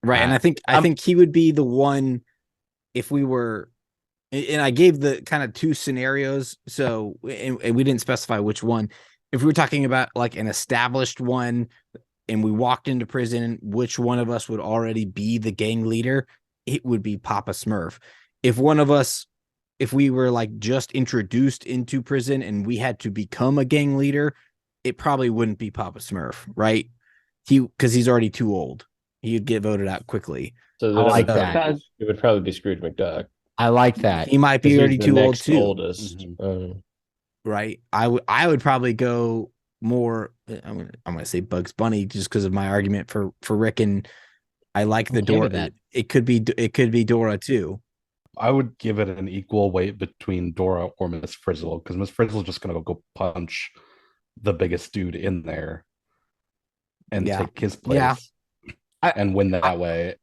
S5: Right. And I think he would be the one if we were, and I gave the kind of two scenarios. So, and we didn't specify which one. If we were talking about like an established one and we walked into prison, which one of us would already be the gang leader? It would be Papa Smurf. If we were like just introduced into prison and we had to become a gang leader, it probably wouldn't be Papa Smurf, right? Because he's already too old. He'd get voted out quickly.
S1: So
S4: I like that.
S1: It would probably be Scrooge McDuck.
S4: I like that.
S5: He might be already too old too.
S1: Oldest.
S5: Right. I would probably go more. I'm gonna say Bugs Bunny just because of my argument for Rick, and I like the
S4: Okay
S5: Dora.
S4: with that.
S5: It could be Dora too.
S7: I would give it an equal weight between Dora or Miss Frizzle, because Miss Frizzle is just gonna go punch the biggest dude in there and
S5: Yeah.
S7: take his place
S5: Yeah.
S7: and win that way.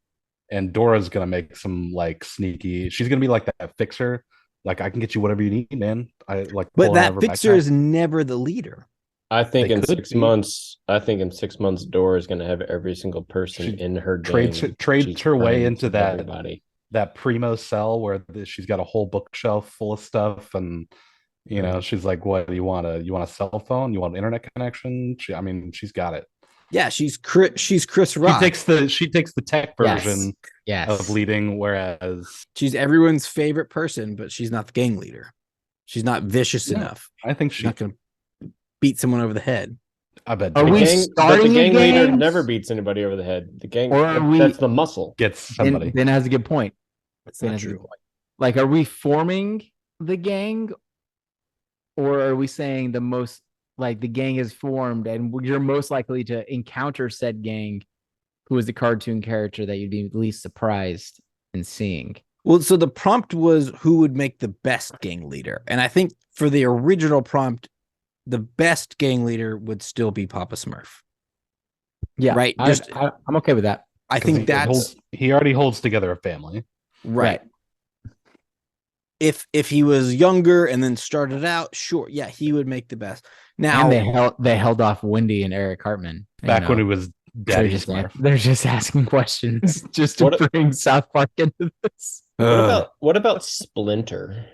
S7: And Dora's gonna make some like sneaky. She's gonna be like that fixer. Like, I can get you whatever you need, man. I like,
S5: But
S7: pull her out
S5: that
S7: of her
S5: fixer
S7: backpack.
S5: is never the leader.
S1: I think
S7: They
S1: in
S7: could
S1: 6
S7: be.
S1: months, Dora is going to have every single person
S7: She
S1: in her
S7: trades
S1: gang.
S7: trades
S1: She's
S7: her way
S1: friends
S7: into
S1: with
S7: that
S1: everybody.
S7: that primo cell where she's got a whole bookshelf full of stuff, and she's like, "What do you want? You want a cell phone? You want an internet connection?" She's got it.
S5: Yeah, she's Chris Rock.
S7: She takes the tech version
S4: Yes.
S7: of leading, whereas
S5: She's everyone's favorite person, but she's not the gang leader. She's not vicious
S7: Yeah.
S5: enough.
S7: I think
S5: She's
S7: she.
S5: not going to beat someone over the head.
S7: I bet
S4: Are
S1: The
S4: we
S1: gang, but
S4: starting
S1: the
S4: a
S1: gang leader
S4: gang?
S1: never beats anybody over the head. The gang,
S4: Or are we-
S1: that's the muscle.
S7: gets somebody.
S4: Then has a good point.
S5: That's
S4: Then
S5: not
S4: has a good
S5: true.
S4: point. Like, are we forming the gang, or are we saying the gang is formed and you're most likely to encounter said gang, who is the cartoon character that you'd be least surprised in seeing?
S5: Well, so the prompt was who would make the best gang leader. And I think for the original prompt, the best gang leader would still be Papa Smurf.
S4: Yeah,
S5: Right,
S4: I'm okay with that.
S5: I think that's
S7: he already holds together a family.
S5: right. If he was younger and then started out, sure, yeah, he would make the best. Now
S4: And they held off Wendy and Eric Hartman
S7: Back when he was Daddy Smurf.
S4: they're just asking questions just to
S1: What-
S4: bring South Park into this.
S1: What about Splinter?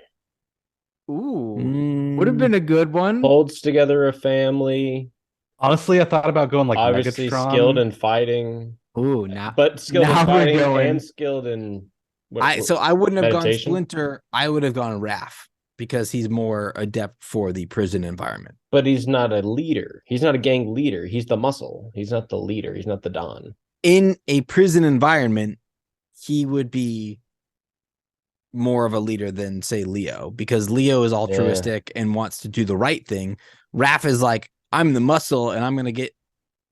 S4: Ooh, would have been a good one.
S1: Holds together a family,
S7: Honestly, I thought about going like
S1: obviously
S7: Megatron.
S1: skilled in fighting,
S4: Ooh, now
S1: but skilled in
S4: Now we're
S1: fighting
S4: going.
S1: and skilled in.
S5: I wouldn't have gone
S1: meditation?
S5: Splinter. I would have gone Raph because he's more adept for the prison environment.
S1: But he's not a leader. He's not a gang leader. He's the muscle. He's not the leader. He's not the Don.
S5: In a prison environment, he would be more of a leader than say Leo, because Leo is altruistic and wants to do the right thing. Raph is like, I'm the muscle and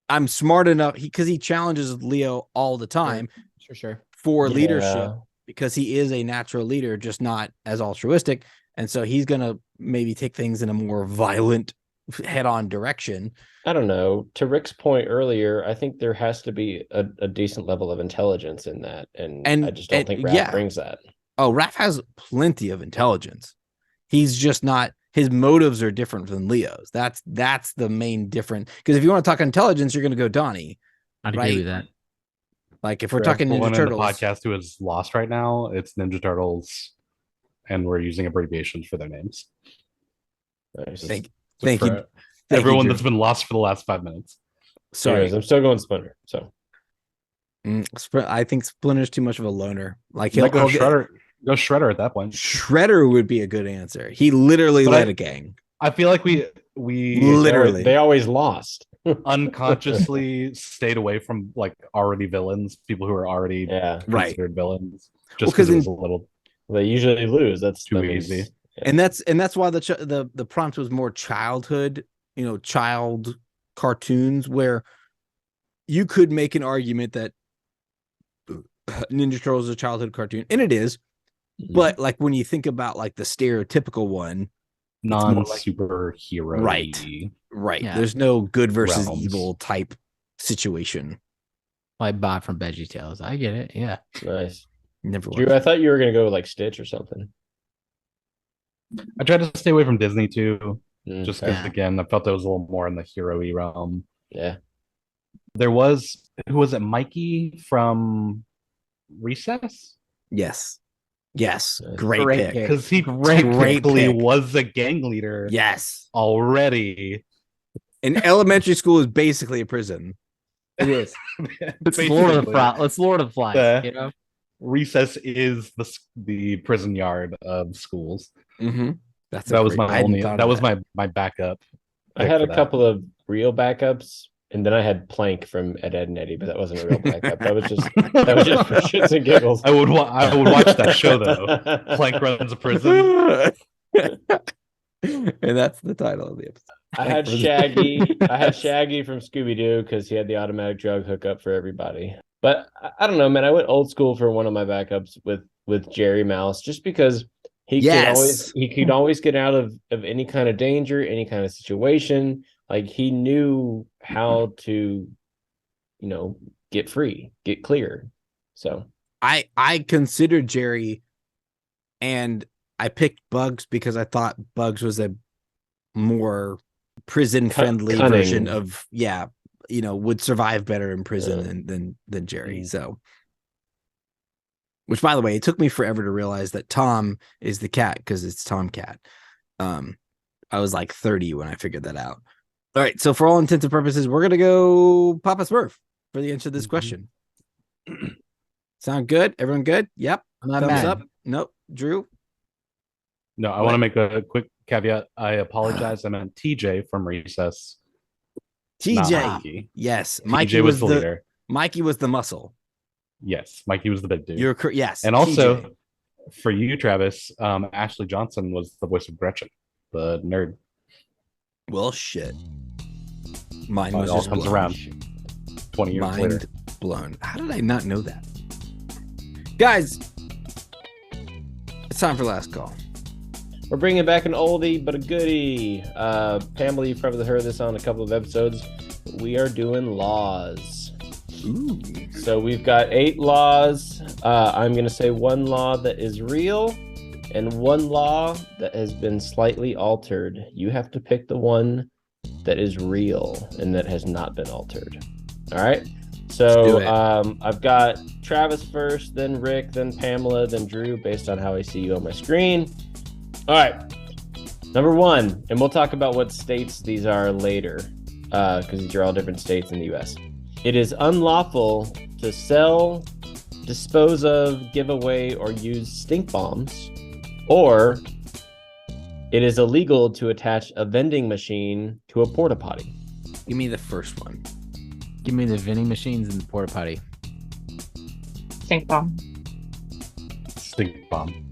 S5: I'm smart enough because he challenges Leo all the time
S4: Sure.
S5: for
S1: Yeah.
S5: leadership, because he is a natural leader, just not as altruistic. And so he's going to maybe take things in a more violent head-on direction.
S1: I don't know. To Rick's point earlier, I think there has to be a decent level of intelligence in that. And I just don't think Raph brings that.
S5: Oh, Raph has plenty of intelligence. He's just not, his motives are different than Leo's. That's the main difference. Because if you want to talk intelligence, you're going to go Donnie.
S4: I'd
S5: Right.
S4: agree with that.
S5: Like if we're
S1: Correct.
S5: talking
S7: The
S5: Ninja
S7: one in the
S5: Turtles.
S7: podcast who is lost right now, it's Ninja Turtles, and we're using abbreviations for their names.
S1: Nice.
S5: Thank
S7: So
S5: you.
S7: for
S5: Thank
S7: everyone
S5: you,
S7: that's been lost for the last 5 minutes.
S5: Sorry.
S1: Anyways, I'm still going Splinter. So
S5: I think Splinter's too much of a loner. Like
S7: Like
S5: he'll
S7: go Shredder. Go Shredder at that point.
S5: Shredder would be a good answer. He literally
S7: But
S5: led
S7: I-
S5: a gang.
S7: I feel like we
S5: Literally.
S1: they always lost.
S7: unconsciously stayed away from like already villains, people who are already
S1: Yeah.
S5: Right.
S7: considered villains,
S5: Well,
S7: just
S5: 'cause
S7: because it was
S5: in-
S7: a little.
S1: They usually lose. That's
S7: Too
S1: that means-
S7: easy.
S5: And that's why the prompt was more childhood, child cartoons, where you could make an argument that Ninja Turtles is a childhood cartoon, and it is. But like when you think about like the stereotypical one, more like-
S7: Non-superhero,
S5: right?
S4: Yeah.
S5: There's no good versus
S7: Realms.
S5: evil type situation.
S4: Like Bob from VeggieTales. I get it. Yeah.
S1: Nice.
S5: Never
S1: Drew,
S5: was.
S1: I thought you were gonna go with like Stitch or something.
S7: I tried to stay away from Disney too, just because
S4: Yeah.
S7: again, I felt it was a little more in the hero-y realm.
S1: Yeah.
S7: There was who was it? Mikey from Recess,
S5: Yes. Yes.
S1: Nice.
S5: Great
S4: Great
S5: pick.
S4: pick.
S7: because he
S5: Great
S7: technically
S5: pick.
S7: was a gang leader
S5: Yes.
S7: already.
S5: And elementary school is basically a prison.
S4: It is. It's Lord of the
S7: Basically.
S4: Flies. Let's Lord of the Flies.
S7: Yeah. Recess is the prison yard of schools.
S5: Mm-hmm. That's
S7: That was
S5: I
S7: my
S5: hadn't
S7: only.
S5: thought
S7: That
S5: of
S7: was my backup.
S1: I
S7: pick
S1: had
S7: for
S1: a
S7: that.
S1: couple of real backups, and then I had Plank from Ed, Ed and Eddie, but that wasn't a real backup. That was just for shits and giggles.
S7: I would watch that show though. Plank runs a prison.
S5: And that's the title of the episode.
S1: I had Shaggy. I had Shaggy from Scooby Doo because he had the automatic drug hookup for everybody. But I don't know, man. I went old school for one of my backups with Jerry Mouse, just because he could always get out of any kind of danger, any kind of situation. Like, he knew how to, get free, get clear. So
S5: I considered Jerry, and I picked Bugs because I thought Bugs was a more prison friendly version of would survive better in prison than Jerry. So, which, by the way, it took me forever to realize that Tom is the cat because it's Tomcat. I was like 30 when I figured that out. All right, so for all intents and purposes, we're gonna go Papa Smurf for the answer to this question. Sound good? Everyone good? Yep. Thumbs up. Nope. Drew.
S7: No, I want to make a quick caveat. I apologize. I meant TJ from Recess.
S5: TJ. Yes. Mikey
S7: TJ was the leader.
S5: Mikey was the muscle.
S7: Yes. Mikey was the big dude.
S5: You're yes.
S7: And also,
S5: TJ.
S7: For you, Travis, Ashley Johnson was the voice of Gretchen, the nerd.
S5: Well, shit. Mine was
S7: all
S5: just
S7: comes
S5: blown.
S7: around 20 years later.
S5: Blown. How did I not know that? Guys, it's time for last call.
S1: We're bringing back an oldie but a goodie. Pamela, you've probably heard this on a couple of episodes. We are doing laws.
S5: Ooh.
S1: So we've got 8 laws. I'm going to say one law that is real and one law that has been slightly altered. You have to pick the one that is real and that has not been altered. All right? So I've got Travis first, then Rick, then Pamela, then Drew, based on how I see you on my screen. All right. Number 1, and we'll talk about what states these are later, because these are all different states in the U.S. It is unlawful to sell, dispose of, give away, or use stink bombs, or it is illegal to attach a vending machine to a porta potty.
S5: Give me the first one.
S4: Give me the vending machines and the porta potty.
S6: Stink bomb.
S7: Stink bomb.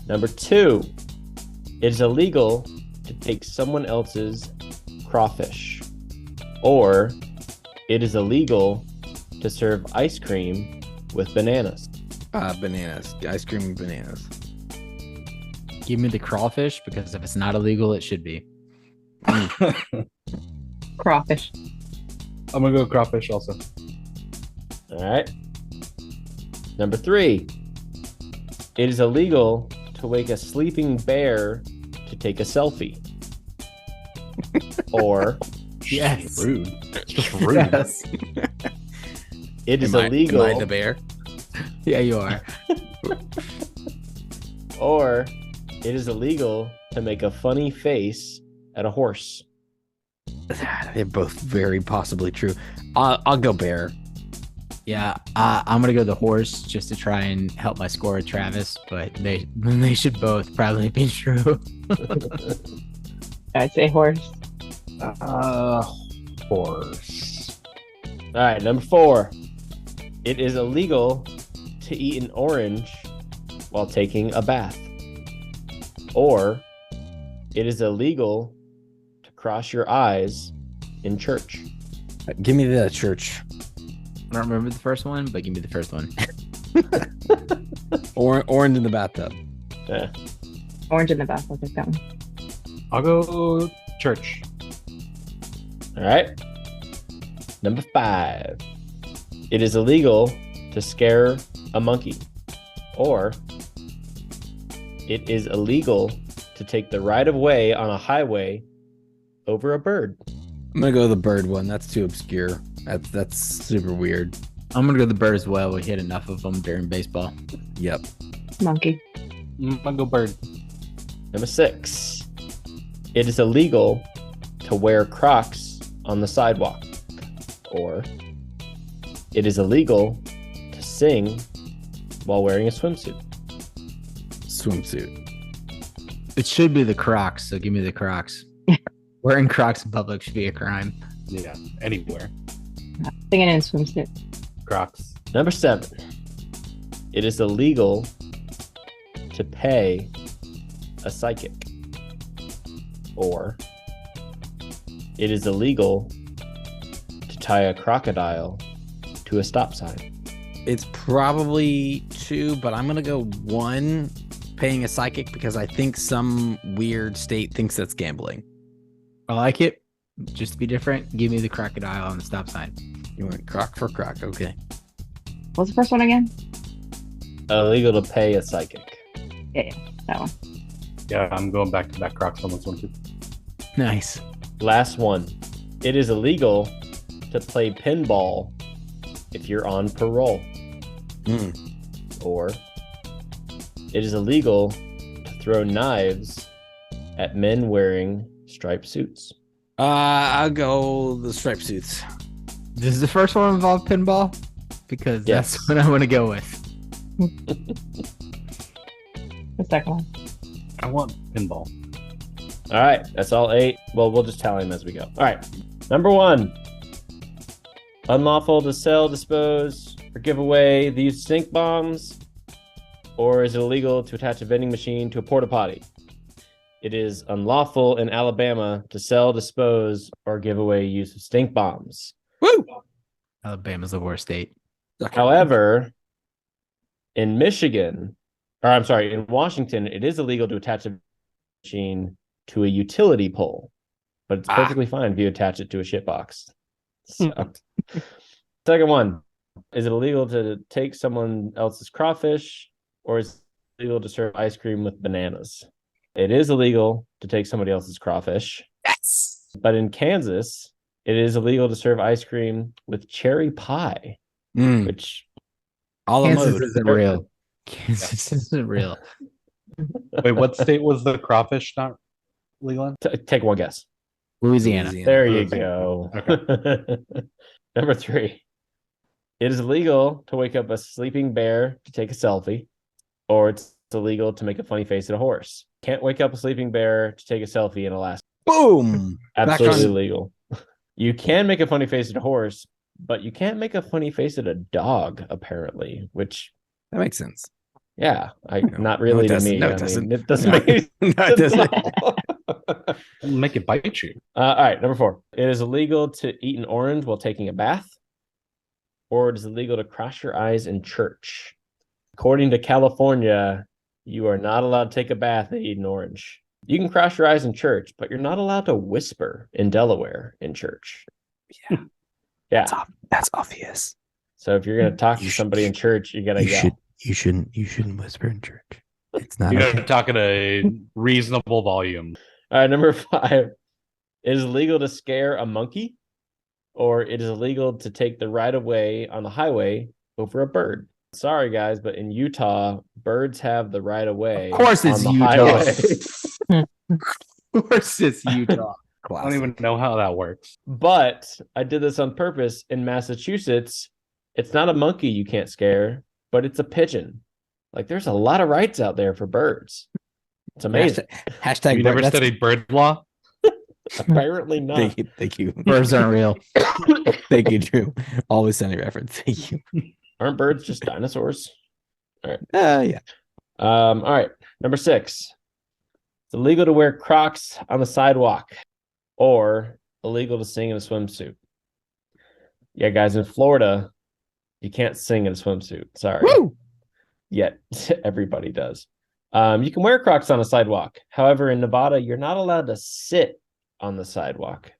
S1: Number 2, it is illegal to take someone else's crawfish, or it is illegal to serve ice cream with bananas.
S5: Bananas. Ice cream and bananas.
S4: Give me the crawfish, because if it's not illegal, it should be.
S6: Crawfish.
S7: I'm going to go crawfish also.
S1: All right. Number 3, it is illegal to wake a sleeping bear to take a selfie. Or
S4: Yes.
S7: Rude. It's just rude.
S4: Yes.
S1: it is illegal.
S5: Am I the bear?
S4: Yeah, you are.
S1: Or it is illegal to make a funny face at a horse.
S5: They're both very possibly true. I'll go bear.
S4: Yeah, I'm gonna go the horse just to try and help my score with Travis, but they should both probably be true.
S6: I'd say horse.
S7: Horse.
S1: All right, number 4. It is illegal to eat an orange while taking a bath. Or it is illegal to cross your eyes in church.
S5: Give me the church.
S4: I don't remember the first one, but give me the first one.
S5: Orange in the bathtub.
S1: Yeah.
S6: Orange in the bath. I'll take that one.
S7: I'll go church.
S1: All right. Number 5. It is illegal to scare a monkey. Or it is illegal to take the right of way on a highway over a bird.
S5: I'm gonna go the bird one. That's too obscure. That's super weird.
S4: I'm gonna go the bird as well. We hit enough of them during baseball.
S5: Yep.
S6: Monkey.
S7: I'm gonna go bird.
S1: Number 6. It is illegal to wear Crocs on the sidewalk. Or it is illegal to sing while wearing a swimsuit.
S5: Swimsuit.
S4: It should be the Crocs, so give me the Crocs. Wearing Crocs in public should be a crime.
S7: Yeah, anywhere.
S6: Singing in swimsuit.
S7: Crocs.
S1: Number 7. It is illegal to pay a psychic. Or it is illegal to tie a crocodile to a stop sign.
S5: It's probably 2, but I'm gonna go 1, paying a psychic, because I think some weird state thinks that's gambling.
S4: I like it. Just to be different, give me the crocodile on the stop sign.
S5: You went croc for croc, okay.
S6: What's the first one again?
S1: Illegal to pay a psychic.
S6: Yeah, that one.
S7: Yeah, I'm going back to back Crocs on this one too.
S4: Nice.
S1: Last one. It is illegal to play pinball if you're on parole. Or it is illegal to throw knives at men wearing striped suits.
S5: I'll go the striped suits.
S4: Does the first one involve pinball? Because
S1: Yes.
S4: that's what I want to go with.
S6: The second one.
S7: I want pinball.
S1: All right, that's all 8. Well, we'll just tally them as we go. All right, number 1. Unlawful to sell, dispose, or give away the use of stink bombs. Or is it illegal to attach a vending machine to a porta potty? It is unlawful in Alabama to sell, dispose, or give away use of stink bombs.
S5: Woo!
S4: Alabama's the worst state.
S1: However, in Michigan, or I'm sorry, in Washington, it is illegal to attach a machine to a utility pole, but it's perfectly fine if you attach it to a shit box. So, second one, is it illegal to take someone else's crawfish, or is it illegal to serve ice cream with bananas? It is illegal to take somebody else's crawfish.
S5: Yes.
S1: But in Kansas, it is illegal to serve ice cream with cherry pie, which
S5: All the
S4: Kansas
S5: mode.
S4: isn't real. Kansas isn't real.
S7: Wait, what state was the crawfish not legal in?
S1: take one guess.
S4: Louisiana.
S1: There you
S7: Okay.
S1: go. Number 3. It is illegal to wake up a sleeping bear to take a selfie, or it's illegal to make a funny face at a horse. Can't wake up a sleeping bear to take a selfie in Alaska.
S5: Boom.
S1: Absolutely
S5: on-
S1: illegal. You can make a funny face at a horse, but you can't make a funny face at a dog, apparently, which,
S5: That makes sense.
S1: yeah,
S5: No,
S1: not really
S5: it
S1: to
S5: doesn't.
S1: me.
S5: No, it
S1: I mean,
S5: doesn't.
S1: it doesn't
S5: No.
S1: make any
S5: No, it
S1: sense
S5: doesn't.
S1: at all.
S7: Make it bite you.
S1: All right, number 4. It is illegal to eat an orange while taking a bath, or it is illegal to cross your eyes in church. According to California, you are not allowed to take a bath and eat an orange. You can cross your eyes in church, but you're not allowed to whisper in Delaware in church.
S5: Yeah.
S1: Yeah.
S5: That's obvious.
S1: So if you're going to talk
S5: You
S1: to
S5: should-
S1: somebody in church, you got to yell.
S5: You shouldn't whisper in church. It's not
S7: You
S5: okay.
S7: gotta talk at a reasonable volume.
S1: All right, number 5. It is illegal to scare a monkey, or it is illegal to take the right of way on the highway over a bird. Sorry, guys, but in Utah, birds have the right of way.
S4: Of course it's
S1: on the
S4: Utah.
S1: highway.
S4: Of course it's Utah.
S7: I don't even know how that works.
S1: But I did this on purpose. In Massachusetts, it's not a monkey you can't scare, but it's a pigeon. Like, there's a lot of rights out there for birds. It's amazing.
S5: Hashtag
S7: You never
S5: that's-
S7: studied bird law?
S1: Apparently not.
S5: Thank you.
S4: Birds aren't real.
S5: Thank you, Drew. Always sending reference. Thank you.
S1: Aren't birds just dinosaurs?
S5: Yeah.
S1: All right. Number 6. It's illegal to wear Crocs on the sidewalk, or illegal to sing in a swimsuit. Yeah, guys, in Florida, you can't sing in a swimsuit. Sorry.
S5: Woo!
S1: Yet everybody does. You can wear Crocs on a sidewalk. However, in Nevada, you're not allowed to sit on the sidewalk,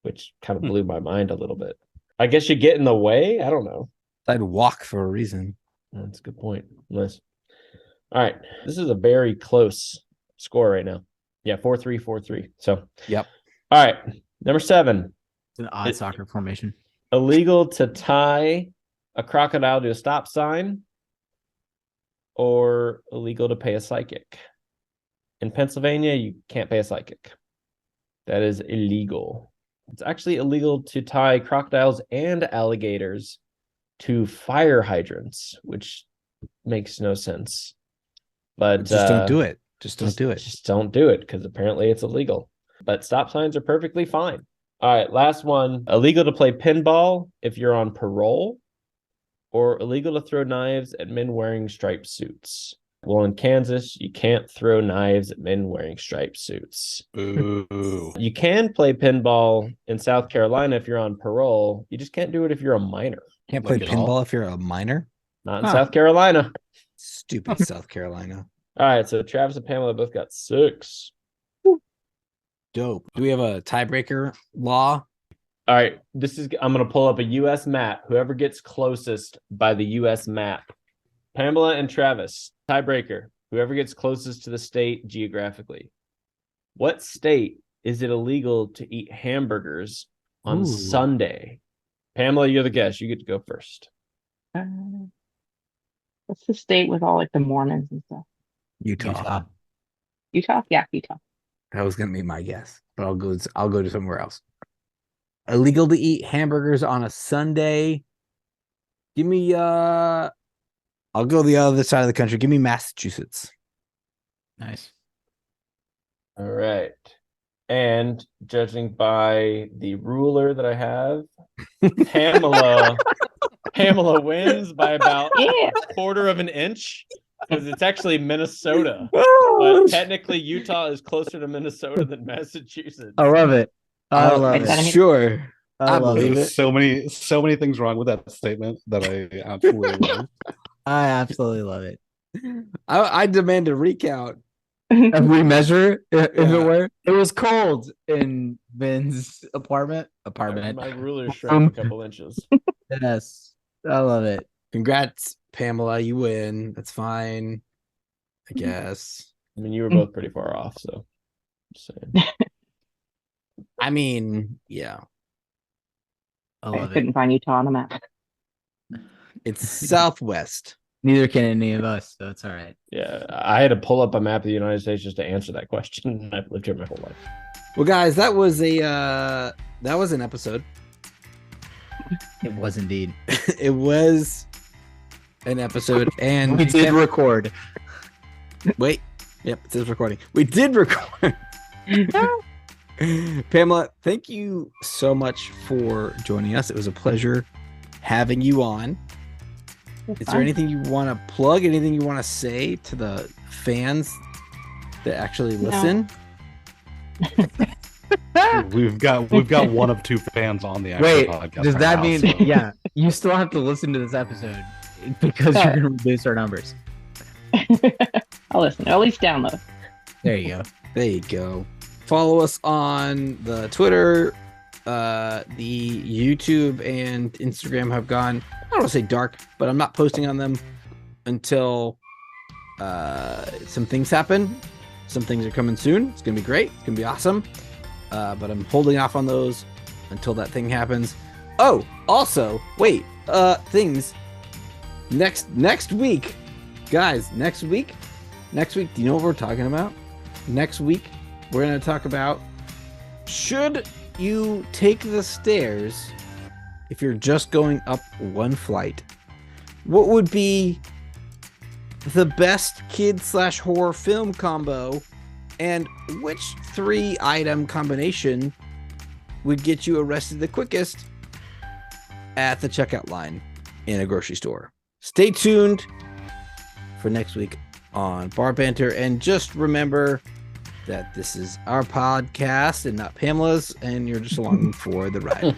S1: which kind of blew my mind a little bit. I guess you get in the way. I don't know.
S5: I'd walk for a reason.
S1: That's a good point. Nice. All right. This is a very close score right now. Yeah, 4-3, 4-3. So,
S5: Yep.
S1: All right. Number 7.
S4: It's an odd soccer formation.
S1: Illegal to tie a crocodile to a stop sign, or illegal to pay a psychic. In Pennsylvania, you can't pay a psychic. That is illegal. It's actually illegal to tie crocodiles and alligators to fire hydrants, which makes no sense. But
S5: Just don't do it. Just don't do it.
S1: Just don't do it, because apparently it's illegal. But stop signs are perfectly fine. All right, last one. Illegal to play pinball if you're on parole, or illegal to throw knives at men wearing striped suits. Well, in Kansas, you can't throw knives at men wearing striped suits.
S2: Ooh.
S1: You can play pinball in South Carolina if you're on parole. You just can't do it if you're a minor.
S5: Can't play
S2: Like at all?
S5: pinball if you're a minor.
S1: Not in
S5: Huh.
S1: South Carolina.
S5: Stupid South Carolina.
S1: All right, so Travis and Pamela both got 6.
S5: Dope. Do we have a tiebreaker law?
S1: All right, I'm going to pull up a U.S. map. Whoever gets closest by the U.S. map. Pamela and Travis, tiebreaker. Whoever gets closest to the state geographically. What state is it illegal to eat hamburgers on
S5: Ooh.
S1: Sunday? Pamela, you're the guest. You get to go first.
S6: What's the state with all like the Mormons and stuff?
S5: Utah.
S6: Utah? Yeah, Utah.
S5: That was gonna be my guess, but I'll go to somewhere else. Illegal to eat hamburgers on a Sunday. Give me I'll go the other side of the country. Give me Massachusetts.
S4: Nice.
S1: All right. And judging by the ruler that I have, Pamela wins by about
S6: Yeah.
S1: a quarter of an inch because it's actually Minnesota.
S5: Oh,
S1: But technically, Utah is closer to Minnesota than Massachusetts.
S4: I love it. I love
S6: Is that
S4: it.
S6: any-
S5: sure.
S4: I love
S5: believe
S4: it.
S5: it.
S7: There's so many things wrong with that statement that I absolutely love.
S4: I absolutely love it.
S5: I demand a recount.
S4: A remeasure, if
S5: Yeah.
S4: it were. It was cold in Ben's apartment.
S1: My ruler shrank a couple inches.
S4: Yes. I love it.
S5: Congrats, Pamela. You win. That's fine. I guess.
S1: I mean, you were both pretty far off, so just saying.
S5: I mean, yeah.
S4: I
S6: I
S4: love it.
S6: couldn't find Utah on the map.
S5: It's southwest.
S4: Neither can any of us, so it's all right.
S1: Yeah, I had to pull up a map of the United States just to answer that question. I've lived here my whole life.
S5: Well, guys, that was an episode.
S4: It was indeed.
S5: It was an episode, and
S4: We did record.
S5: wait. Yep, it says recording. We did record. Pamela, thank you so much for joining us. It was a pleasure having you on. Is there anything you want to plug? Anything you want to say to the fans that actually listen?
S7: We've got one of 2 fans on the actual
S4: Wait,
S7: podcast.
S4: does
S7: right
S4: that
S7: now,
S4: mean,
S7: so-
S4: yeah, you still have to listen to this episode because you're going to reduce our numbers.
S6: I'll listen. Or at least download.
S4: There you go.
S5: There you go. Follow us on the Twitter, the YouTube, and Instagram have gone, I don't want to say dark, but I'm not posting on them until some things happen. Some things are coming soon. It's going to be great. It's going to be awesome. But I'm holding off on those until that thing happens. Oh, also, wait, things. Next week, guys, next week, do you know what we're talking about? Next week, we're going to talk about, should you take the stairs if you're just going up one flight? What would be the best kid/horror film combo, and which 3-item combination would get you arrested the quickest at the checkout line in a grocery store? Stay tuned for next week on Bar Banter, and just remember that this is our podcast and not Pamela's, and you're just along for the ride.